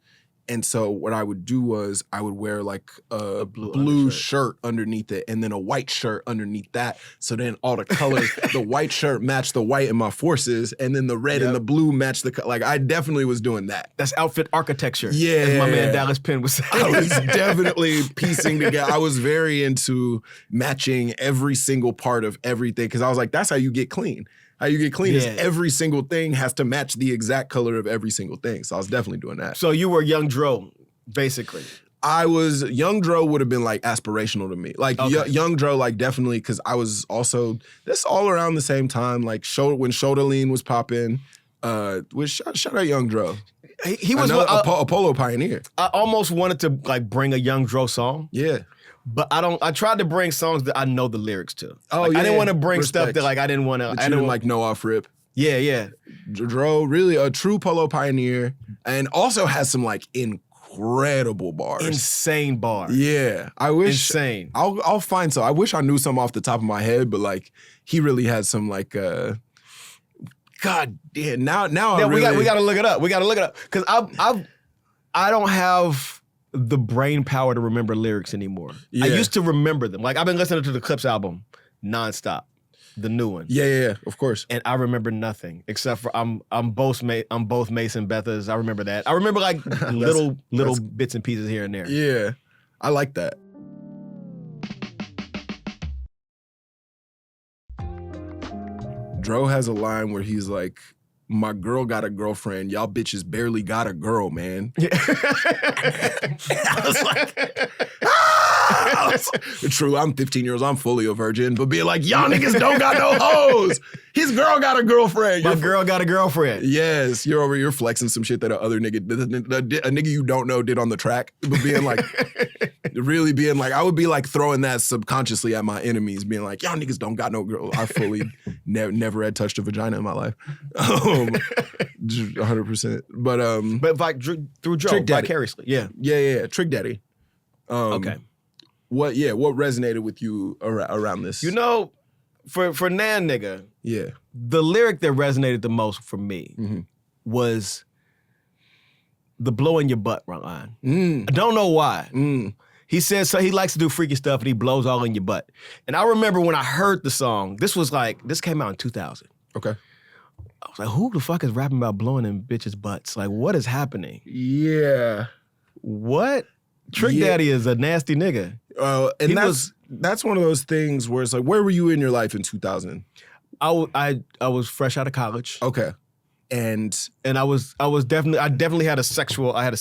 And so what I would do was I would wear like a blue shirt underneath it and then a white shirt underneath that. So then all the colors, the white shirt matched the white in my forces, and then the red and the blue matched the like I definitely was doing that. That's outfit architecture. Yeah. As my man Dallas Penn was saying. I was definitely piecing together. I was very into matching every single part of everything because I was like, that's how you get clean. How you get clean is every single thing has to match the exact color of every single thing. So I was definitely doing that. So you were Young Dro, basically. Young Dro would have been like aspirational to me. Like Young Dro, like definitely, because I was also, this all around the same time, like when Shoulder Lean was popping, shout out Young Dro. He was a polo pioneer. I almost wanted to like bring a Young Dro song. Yeah. But I tried to bring songs that I know the lyrics to. Oh, like, yeah. I didn't want to bring stuff that like I didn't want to. I didn't like know off rip. Yeah, yeah. Dro, really a true polo pioneer, and also has some like incredible bars. Insane bars. Yeah, I wish. Insane. I'll find some. I wish I knew some off the top of my head, but like he really had some like. God damn! Now yeah, we got to look it up. We got to look it up because I don't have the brain power to remember lyrics anymore. Yeah. I used to remember them. Like I've been listening to the Clips album nonstop, the new one. Yeah, of course. And I remember nothing except for I'm both Mason Bethas. I remember that. I remember like little bits and pieces here and there. Yeah, I like that. Dro has a line where he's like, my girl got a girlfriend. Y'all bitches barely got a girl, man. Yeah. I was like, true, I'm 15 years old. I'm fully a virgin. But being like, y'all niggas don't got no hoes. His girl got a girlfriend. My girl got a girlfriend. Yes, you're over here flexing some shit that a nigga you don't know did on the track. But being like, really being like, I would be like throwing that subconsciously at my enemies, being like, y'all niggas don't got no girl. I fully never had touched a vagina in my life. 100%. But like through Joe, vicariously. Yeah. Trick Daddy. Okay. What resonated with you around this? You know, for Nan Nigga, yeah, the lyric that resonated the most for me was the blow in your butt line. I don't know why. He says so he likes to do freaky stuff and he blows all in your butt. And I remember when I heard the song, this came out in 2000. Okay. I was like, who the fuck is rapping about blowing in bitches' butts? Like, what is happening? Yeah. What? Trick Daddy is a nasty nigga. And that's one of those things where it's like, where were you in your life in 2000? I was fresh out of college. Okay. And I definitely had a sexual life. I had a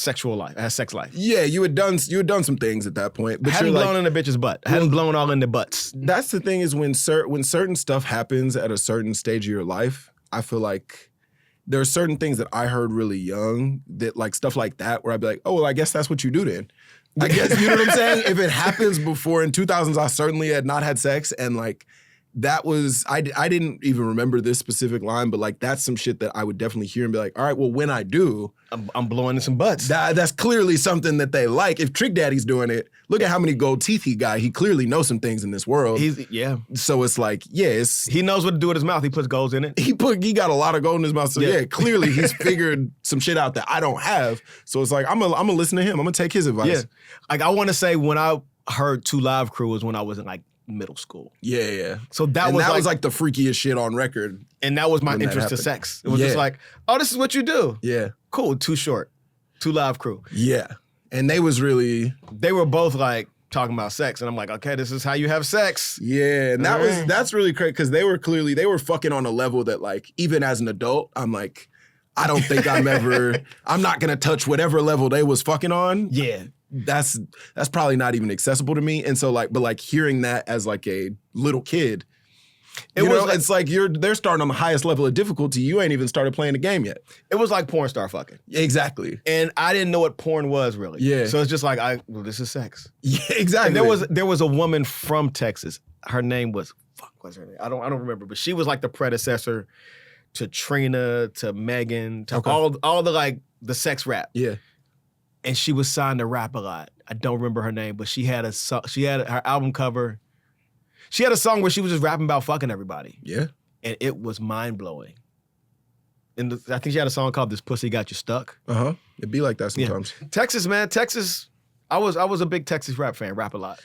sex life. Yeah, you had done some things at that point. But I hadn't blown in a bitch's butt. I hadn't blown all in their butts. That's the thing is when certain stuff happens at a certain stage of your life, I feel like there are certain things that I heard really young that like stuff like that where I'd be like, oh, well, I guess that's what you do then. I guess, you know what I'm saying? If it happens before in 2000s, I certainly had not had sex and like that was, I didn't even remember this specific line, but like that's some shit that I would definitely hear and be like, all right, well, when I do, I'm blowing in some butts. That's clearly something that they like. If Trick Daddy's doing it, look at how many gold teeth he got. He clearly knows some things in this world. So it's like, he knows what to do with his mouth. He puts golds in it. He got a lot of gold in his mouth. So clearly he's figured some shit out that I don't have. So it's like, I'm gonna listen to him. I'm gonna take his advice. Yeah. Like I want to say when I heard 2 Live Crew was when I was in like middle school. Yeah. So that was like the freakiest shit on record. And that was my interest to sex. It was just like, oh, this is what you do. Yeah. Cool, Too Short. 2 Live Crew. Yeah. And they were both like talking about sex. And I'm like, okay, this is how you have sex. Yeah. And that's really crazy because they were fucking on a level that like, even as an adult, I'm like, I don't think I'm not gonna touch whatever level they was fucking on. Yeah. That's probably not even accessible to me. And so but hearing that as like a little kid, it's like they're starting on the highest level of difficulty. You ain't even started playing the game yet. It was like porn star fucking. Exactly. And I didn't know what porn was really. Yeah. So it's just like this is sex. Yeah, exactly. And there was a woman from Texas. Her name was what's her name? I don't remember, but she was like the predecessor to Trina, to Megan, to all the like the sex rap. Yeah. And she was signed to Rap a Lot. I don't remember her name, but she had her album cover. She had a song where she was just rapping about fucking everybody. Yeah. And it was mind-blowing. And I think she had a song called This Pussy Got You Stuck. Uh-huh. It'd be like that sometimes. Yeah. Texas, man. Texas. I was a big Texas rap fan, Rap a Lot.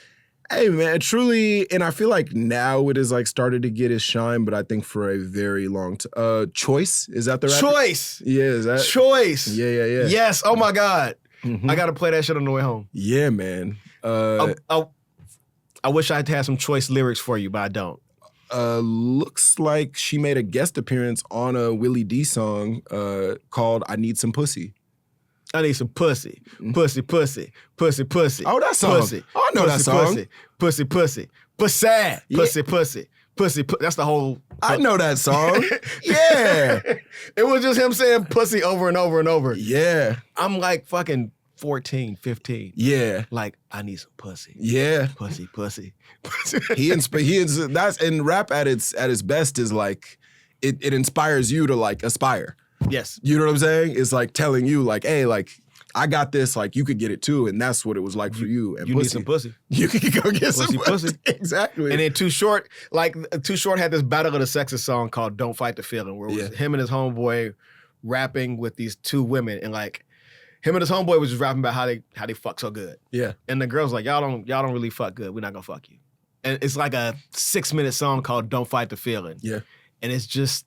Hey, man, truly, and I feel like now it has like started to get its shine, but I think for a very long time. Choice? Is that the rapper? Choice! Yeah, is that? Choice! Yeah. Yes, oh my God. Mm-hmm. I got to play that shit on the way home. Yeah, man. I wish I had some Choice lyrics for you, but I don't. Looks like she made a guest appearance on a Willie D song called I Need Some Pussy. I need some pussy. Pussy, pussy. Pussy, pussy. Oh, that song. Pussy. Oh, I know that song. Pussy, pussy, pussy. Pussy. Pussy, pussy. Pussy, that's the whole... I know that song. Yeah. It was just him saying pussy over and over and over. Yeah. I'm like fucking 14, 15. Yeah. Like, I need some pussy. Yeah. Pussy, pussy. That's and rap at its best is like it inspires you to like aspire. Yes. You know what I'm saying? It's like telling you like, hey, like I got this, like you could get it too, and that's what it was like for you. And you need some pussy. You could go get some pussy. Exactly. And then Too Short had this Battle of the Sexes song called Don't Fight the Feeling, where it was him and his homeboy rapping with these 2 women, and like him and his homeboy was just rapping about how they fuck so good. Yeah. And the girl's like, y'all don't really fuck good. We're not gonna fuck you. And it's like a 6-minute song called Don't Fight the Feeling. Yeah. And it's just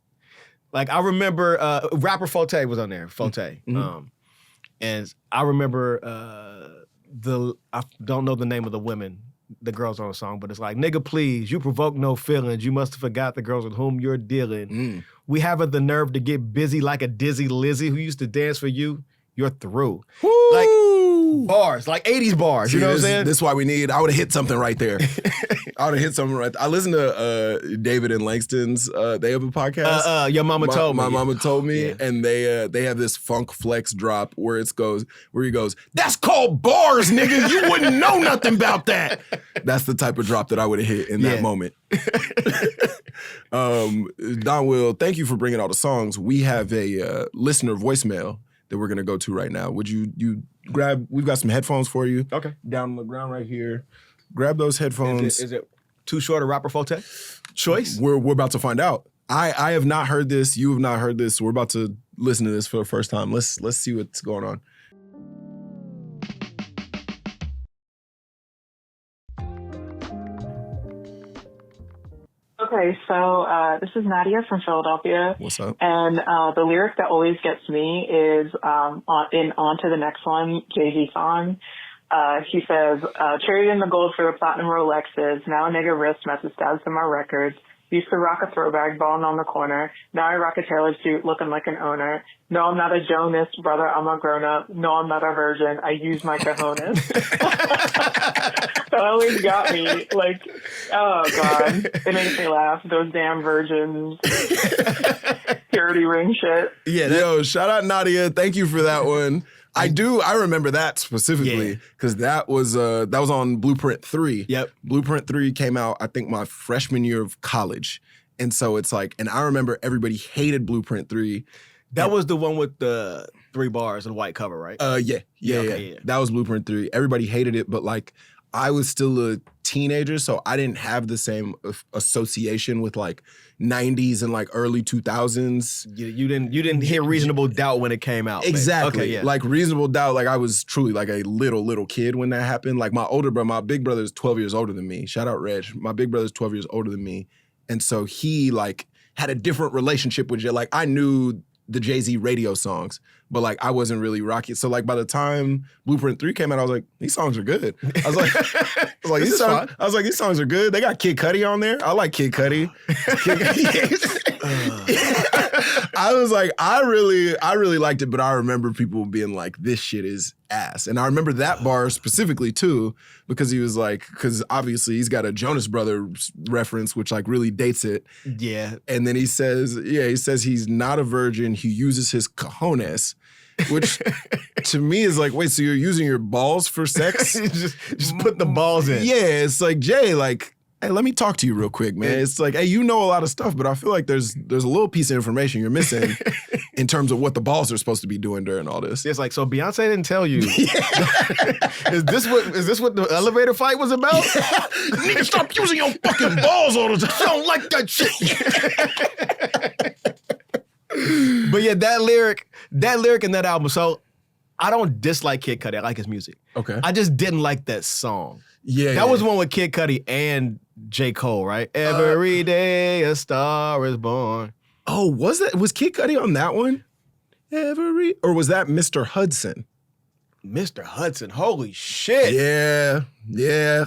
like, I remember rapper Forte was on there. Forte. Mm-hmm. And I remember I don't know the name of the women, the girls on the song, but it's like, nigga, please, you provoke no feelings. You must have forgot the girls with whom you're dealing. We haven't the nerve to get busy like a dizzy Lizzie who used to dance for you. You're through. Woo! Like bars, like 80s bars. You know what I'm saying? This is why we need. I would have hit something right there. I would have hit something right there. I listened to David and Langston's. They have a podcast. Your mama told me. My mama told me, and they have this funk flex drop where he goes, "That's called bars, nigga. You wouldn't know nothing about that." That's the type of drop that I would have hit in that moment. Donwill, thank you for bringing all the songs. We have a listener voicemail that we're gonna go to right now. Would you grab? We've got some headphones for you. Okay. Down on the ground right here. Grab those headphones. Is it Too Short or Rapper Forte? Choice? We're about to find out. I have not heard this. You have not heard this. So we're about to listen to this for the first time. Let's see what's going on. Okay, so this is Nadia from Philadelphia. What's up? And the lyric that always gets me is On to the Next One, Jay-Z song. He says, trading the gold for the platinum Rolexes. Now a nigga wrist messes stabs in my records. Used to rock a throwback, balling on the corner. Now I rock a tailored suit, looking like an owner. No, I'm not a Jonas, brother, I'm a grown-up. No, I'm not a virgin, I use my cojones. That always got me. Like, oh, God. It makes me laugh. Those damn virgins. Purity ring shit. Yeah. Yo, shout out Nadia. Thank you for that one. I do. I remember that specifically because that was on Blueprint 3. Yep. Blueprint 3 came out, I think, my freshman year of college. And so it's like, and I remember everybody hated Blueprint 3. That was the one with the 3 bars and white cover, right? Yeah. That was Blueprint 3. Everybody hated it, but like I was still a teenager, so I didn't have the same association with like 90s and like early 2000s. You didn't hear Reasonable Doubt when it came out. Exactly. Okay, yeah. Like Reasonable Doubt, like I was truly like a little kid when that happened. Like my big brother is 12 years older than me. Shout out Reg. My big brother's 12 years older than me. And so he like had a different relationship with Jay. Like I knew the Jay-Z radio songs, but like I wasn't really rocking. So like by the time Blueprint 3 came out, I was like, these songs are good. I was like, these songs are good. They got Kid Cudi on there. I like Kid Cudi. I was like, I really liked it, but I remember people being like, this shit is ass. And I remember that bar specifically too, because he was like, because obviously he's got a Jonas Brothers reference, which like really dates it. Yeah. And then he says he's not a virgin. He uses his cojones, which to me is like, wait, so you're using your balls for sex? just put the balls in. Yeah, it's like, Jay, like, hey, let me talk to you real quick, man. It's like, hey, you know a lot of stuff, but I feel like there's a little piece of information you're missing in terms of what the balls are supposed to be doing during all this. It's like, so Beyonce didn't tell you. Is this what the elevator fight was about? Nigga, stop using your fucking balls all the time. I don't like that shit. But yeah, that lyric in that album. So I don't dislike Kid Cudi. I like his music. Okay. I just didn't like that song. Yeah. That was one with Kid Cudi and J. Cole, right? Every day a star is born. Oh, was Kid Cudi on that one? Or was that Mr. Hudson? Mr. Hudson, holy shit. Yeah.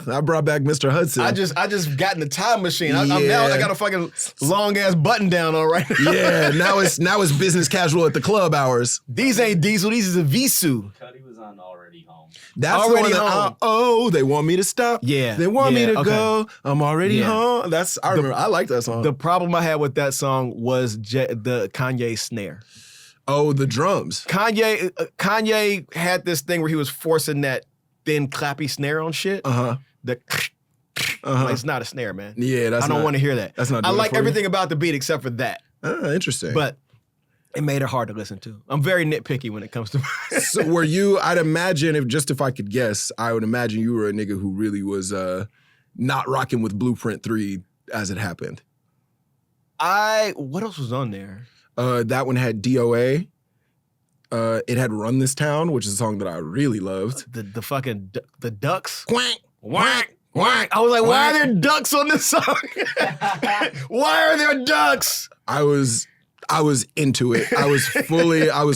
I brought back Mr. Hudson. I just got in the time machine. I'm now, I got a fucking long ass button down on right now. Yeah, now it's business casual at the club hours. These ain't Diesel, these is a Visu. Cudi was on Already Home. That's Already the one Home. they want me to stop. Yeah. They want me to okay. go. I'm already home. I remember. I like that song. The problem I had with that song was the Kanye snare. Oh, the drums. Kanye had this thing where he was forcing that thin clappy snare on shit. It's not a snare, man. Yeah, I don't want to hear that. That's not. I like everything you? about the beat except for that. Interesting. But it made it hard to listen to. I'm very nitpicky when it comes to. So were you? I'd imagine if I could guess, I would imagine you were a nigga who really was not rocking with Blueprint 3 as it happened. What else was on there? That one had DOA. It had Run This Town, which is a song that I really loved. The fucking the ducks. Quack, quack, quack. I was like, why are there ducks on this song? Why are there ducks? I was into it. I was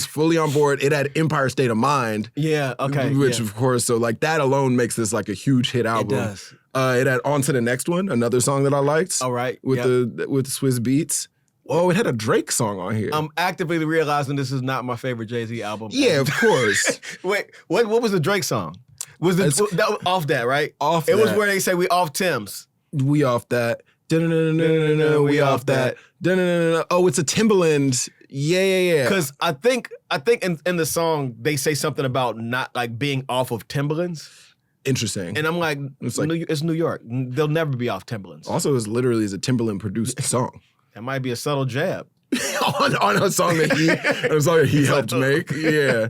fully on board. It had Empire State of Mind. Yeah, okay. Which of course, so like that alone makes this like a huge hit album. It does. It had On to the Next One, another song that I liked. All right. With the Swiss Beats. Oh, it had a Drake song on here. I'm actively realizing this is not my favorite Jay-Z album. Yeah, of course. Wait, what was the Drake song? Was off that, right? Off It that. was where they say we off Tim's. We off that. We off that. Oh, it's a Timbaland. Yeah. Because I think in the song they say something about not like being off of Timbalands. Interesting. And I'm like, it's New York. They'll never be off Timbalands. Also, it's literally a Timbaland produced song. That might be a subtle jab. on a song that he helped make. Yeah.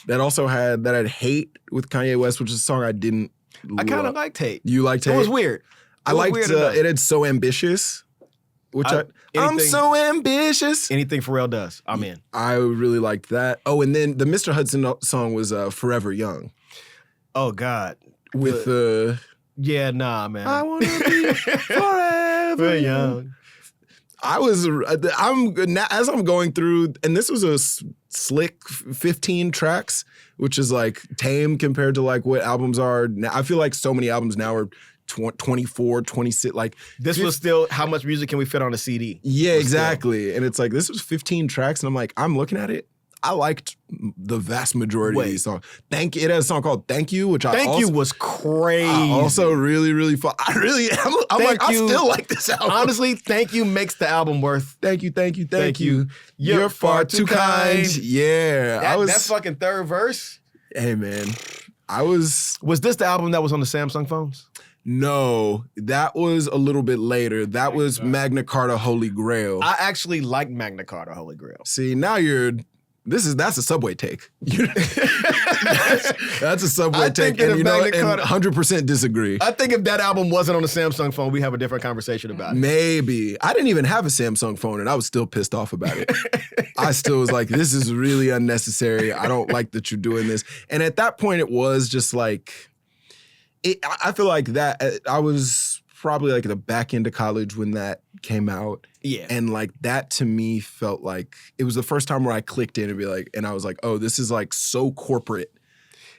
That also had Hate with Kanye West, which is a song I didn't I kind of liked Hate. You liked Hate? It was weird. I liked it had So Ambitious, which I'm so ambitious. Anything Pharrell does, I'm in. I really liked that. Oh, and then the Mr. Hudson song was Forever Young. Oh, God. With yeah, nah, man. I want to be forever young. As I'm going through, and this was a slick 15 tracks, which is like tame compared to like what albums are now. I feel like so many albums now are 24, 26, like. This was still, how much music can we fit on a CD? Yeah, exactly. And it's like, this was 15 tracks, and I'm like, I'm looking at it. I liked the vast majority of these songs. It had a song called Thank You, which Thank You was crazy. I also really, really fun. I still like this album. Honestly, Thank You makes the album worth. Thank you. You're far too kind. Yeah. That fucking third verse. Hey, man. Was this the album that was on the Samsung phones? No, that was a little bit later. That was Magna Carta Holy Grail. I actually like Magna Carta Holy Grail. See, now that's a Subway take. that's a Subway take, and and 100% disagree. I think if that album wasn't on the Samsung phone, we have a different conversation about it. Maybe. I didn't even have a Samsung phone, and I was still pissed off about it. I still was like, this is really unnecessary. I don't like that you're doing this. And at that point, it was just like, I feel like that I was probably like at the back end of college when that came out. Yeah. And like that to me felt like it was the first time where I clicked in and I was like, oh, this is like so corporate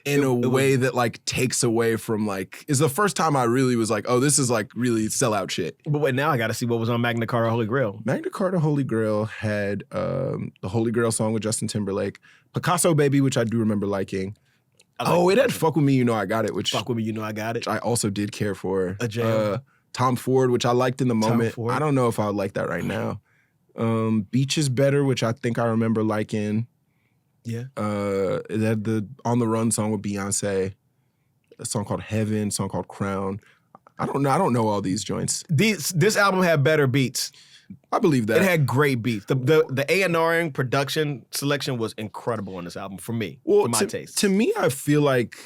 in a way that like takes away from like, is the first time I really was like, oh, this is like really sellout shit. But wait, now I got to see what was on Magna Carta Holy Grail. Magna Carta Holy Grail had the Holy Grail song with Justin Timberlake, Picasso Baby, which I do remember liking. It had Fuck With Me, You Know I Got It, which Fuck With Me, You Know I Got It. Which I also did care for. A jam. Tom Ford, which I liked in the moment. I don't know if I would like that right now. Beach is Better, which I think I remember liking. Yeah. It had the On the Run song with Beyonce, a song called Heaven, a song called Crown. I don't know all these joints. This album had better beats. I believe that. It had great beats. The A&R production selection was incredible on this album for me, for my taste. To me, I feel like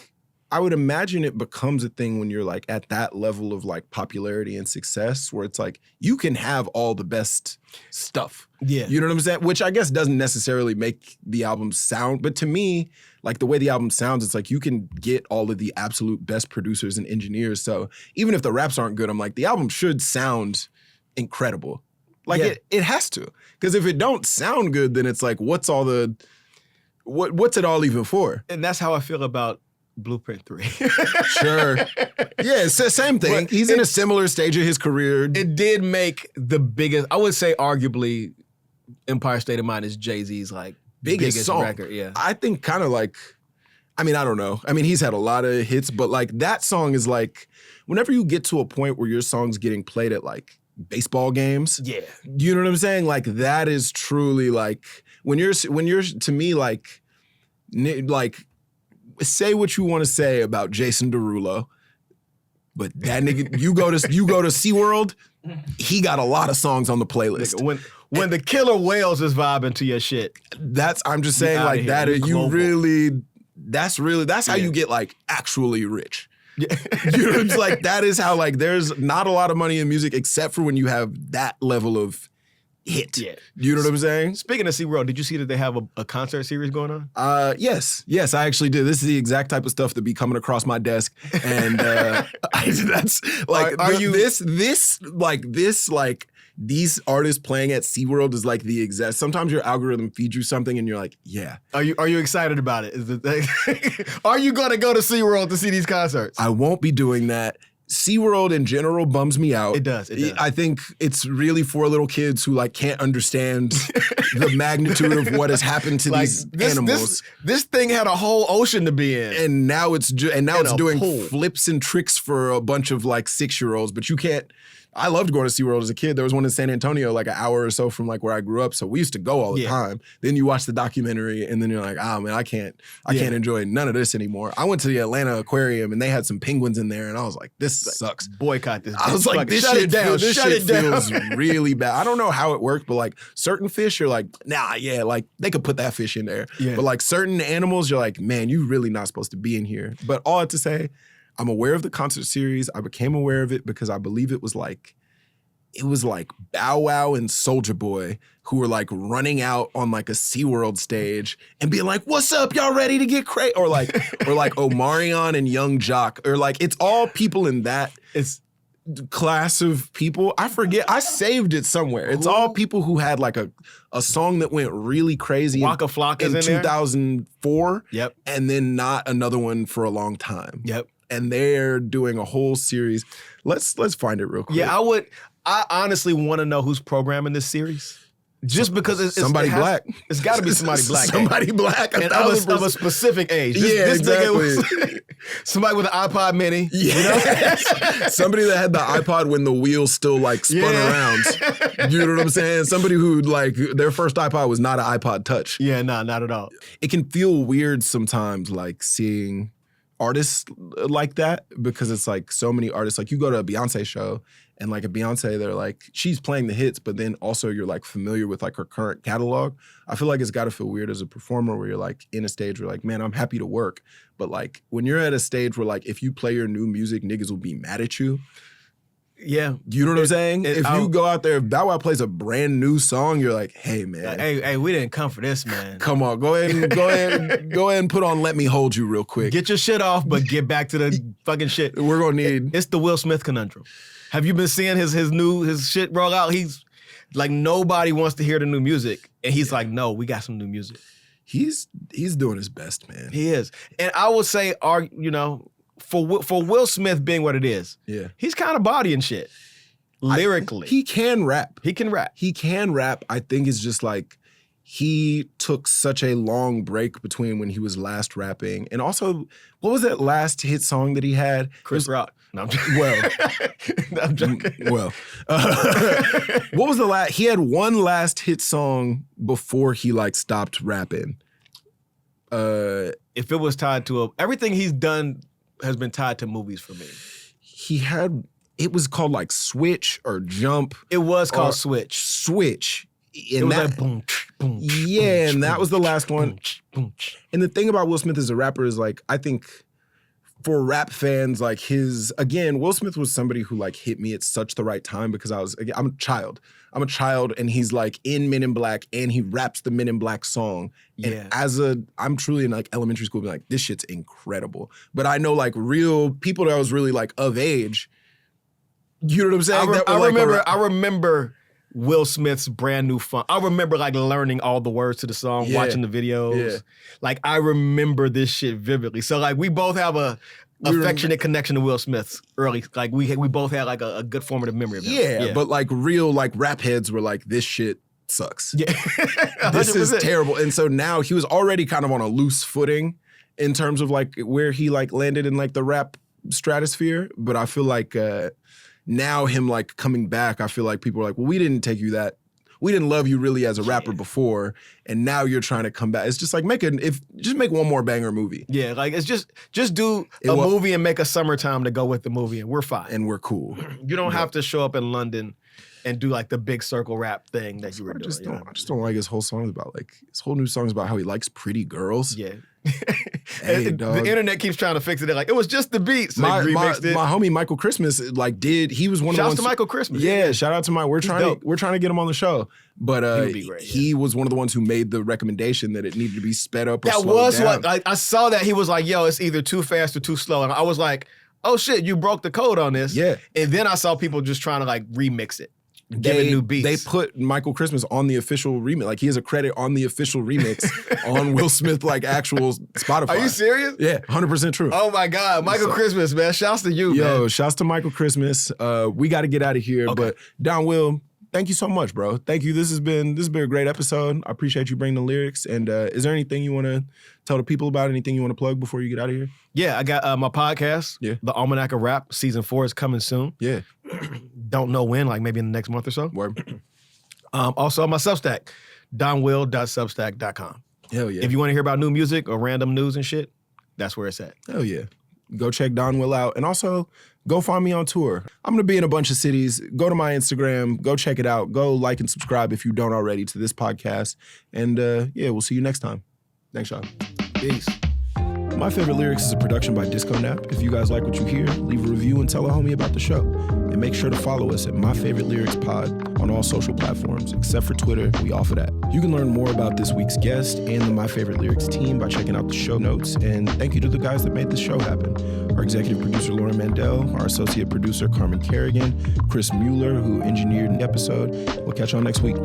I would imagine it becomes a thing when you're like at that level of like popularity and success where it's like you can have all the best stuff. Yeah. You know what I'm saying? Which I guess doesn't necessarily make the album sound, but to me, like the way the album sounds, it's like you can get all of the absolute best producers and engineers. So even if the raps aren't good, I'm like, the album should sound incredible. Like it has to. Because if it don't sound good, then it's like, what's it all even for? And that's how I feel about Blueprint 3. Sure. Yeah, it's the same thing. He's in a similar stage of his career. It did make the biggest, I would say arguably, Empire State of Mind is Jay-Z's like biggest song. record. Yeah. I think kind of like, I mean, I don't know. I mean, he's had a lot of hits, but like that song is like, whenever you get to a point where your song's getting played at like baseball games. Yeah. You know what I'm saying? Like that is truly like, when you're to me like say what you want to say about Jason Derulo, but that nigga, you go to SeaWorld, he got a lot of songs on the playlist. Nigga, when the killer whales is vibing to your shit, I'm just saying like that. That's how you get like actually rich. Yeah. You know, it's like that is how like there's not a lot of money in music except for when you have that level of hit. Yeah. You know what I'm saying? Speaking of SeaWorld, did you see that they have a concert series going on? Yes, I actually did. This is the exact type of stuff that be coming across my desk, and that's like these artists playing at SeaWorld is like the exact. Sometimes your algorithm feeds you something, and you're like, yeah. Are you excited about it? Are you going to go to SeaWorld to see these concerts? I won't be doing that. SeaWorld in general bums me out. It does. I think it's really for little kids who like can't understand the magnitude of what has happened to these animals. This thing had a whole ocean to be in, and now it's doing flips and tricks for a bunch of like 6-year-olds. But you can't. I loved going to SeaWorld as a kid. There was one in San Antonio, like an hour or so from like where I grew up. So we used to go all the time. Then you watch the documentary and then you're like, oh man, I can't enjoy none of this anymore. I went to the Atlanta Aquarium and they had some penguins in there and I was like, this sucks. Boycott this. I was like, this shit feels really bad. I don't know how it worked, but like certain fish, you're like, nah, yeah, like they could put that fish in there. Yeah. But like certain animals, you're like, man, you really not supposed to be in here. But all I have to say, I'm aware of the concert series. I became aware of it because I believe it was like Bow Wow and Soulja Boy who were like running out on like a SeaWorld stage and being like, what's up, y'all ready to get crazy? Or like Omarion and Young Jock. Or like, it's all people in that class of people. I forget. I saved it somewhere. It's all people who had like a song that went really crazy Waka Flocka in in 2004. Yep. And then not another one for a long time. Yep. And they're doing a whole series. Let's find it real quick. Yeah, I honestly want to know who's programming this series. Just because it's somebody black. It's got to be somebody black. Somebody black. And of a specific age. Exactly. Somebody with an iPod Mini. Yeah. You know? Somebody that had the iPod when the wheels still like spun around. You know what I'm saying? Somebody who like their first iPod was not an iPod Touch. Yeah, no, not at all. It can feel weird sometimes like seeing artists like that because it's like so many artists. Like you go to a Beyonce show and like a Beyonce, they're like, she's playing the hits, but then also you're like familiar with like her current catalog. I feel like it's got to feel weird as a performer where you're like in a stage where like, man, I'm happy to work. But like when you're at a stage where like if you play your new music, niggas will be mad at you. Yeah. You know what I'm saying? If you go out there, if Bow Wow plays a brand new song, you're like, hey, man. Hey, we didn't come for this, man. Come on, go ahead and put on Let Me Hold You real quick. Get your shit off, but get back to the fucking shit. We're going to need... It's the Will Smith conundrum. Have you been seeing his shit roll out? He's like, nobody wants to hear the new music. And he's like, no, we got some new music. He's doing his best, man. He is. And I would say, you know, for Will Smith being what it is, he's kind of bodying shit. Lyrically. He can rap. He can rap. He can rap. I think it's just like he took such a long break between when he was last rapping. And also, what was that last hit song that he had? Chris Rock. No, I'm joking. Well. No, I'm joking. Well. What was the last? He had one last hit song before he like stopped rapping. If it was tied to everything he's done has been tied to movies for me. It was called like Switch or Jump. It was called Switch. Switch. And it was like boom, boom. Yeah, boom, and that was the last one. Boom. And the thing about Will Smith as a rapper is like, I think for rap fans, like Will Smith was somebody who like hit me at such the right time because I'm a child. I'm a child and he's like in Men in Black and he raps the Men in Black song. Yeah. And I'm truly in like elementary school being like, this shit's incredible. But I know like real people that I was really like of age, you know what I'm saying? I remember Will Smith's brand new funk. I remember like learning all the words to the song, watching the videos. Yeah. Like I remember this shit vividly. So like we both have a affectionate connection to Will Smith's early. Like we both had like a good formative memory of him. Yeah, but like real like rap heads were like, this shit sucks. Yeah. This is terrible. And so now he was already kind of on a loose footing in terms of like where he like landed in like the rap stratosphere. But I feel like now him like coming back, I feel like people are like, well, we didn't love you really as a rapper before, and now you're trying to come back. It's just like just make one more banger movie. Yeah, like it's just do a movie and make a summertime to go with the movie, and we're fine. And we're cool. You don't have to show up in London and do like the big circle rap thing that you were doing. I just don't like his whole songs about like his whole new songs about how he likes pretty girls. Yeah. Hey, the internet keeps trying to fix it. They're like, it was just the beats. So my homie Michael Christmas he was one of the ones. Shout out to Michael Christmas. Yeah, shout out to we're trying to get him on the show. But he was one of the ones who made the recommendation that it needed to be sped up or slowed down. What I saw that he was like, yo, it's either too fast or too slow. And I was like, oh shit, you broke the code on this. Yeah. And then I saw people just trying to like remix it. Give it new beats. They put Michael Christmas on the official remix. Like he has a credit on the official remix on Will Smith like actual Spotify. Are you serious? Yeah, 100% true. Oh my God, Michael Christmas, man! Shouts to you, man. Yo, shouts to Michael Christmas. We got to get out of here, but Donwill, thank you so much, bro. Thank you. This has been a great episode. I appreciate you bringing the lyrics. And is there anything you want to tell the people about? Anything you want to plug before you get out of here? Yeah, I got my podcast. Yeah, The Almanac of Rap. Season 4 is coming soon. Yeah. Don't know when, like maybe in the next month or so. Word. Also, my Substack, donwill.substack.com. Hell yeah. If you want to hear about new music or random news and shit, that's where it's at. Hell yeah. Go check Donwill out. And also, go find me on tour. I'm going to be in a bunch of cities. Go to my Instagram. Go check it out. Go like and subscribe if you don't already to this podcast. And we'll see you next time. Thanks, y'all. Peace. My Favorite Lyrics is a production by Disco Nap. If you guys like what you hear, leave a review and tell a homie about the show. And make sure to follow us at My Favorite Lyrics Pod on all social platforms, except for Twitter. We offer that. You can learn more about this week's guest and the My Favorite Lyrics team by checking out the show notes. And thank you to the guys that made this show happen. Our executive producer, Lauren Mandel, our associate producer, Carmen Kerrigan, Chris Mueller, who engineered the episode. We'll catch y'all next week.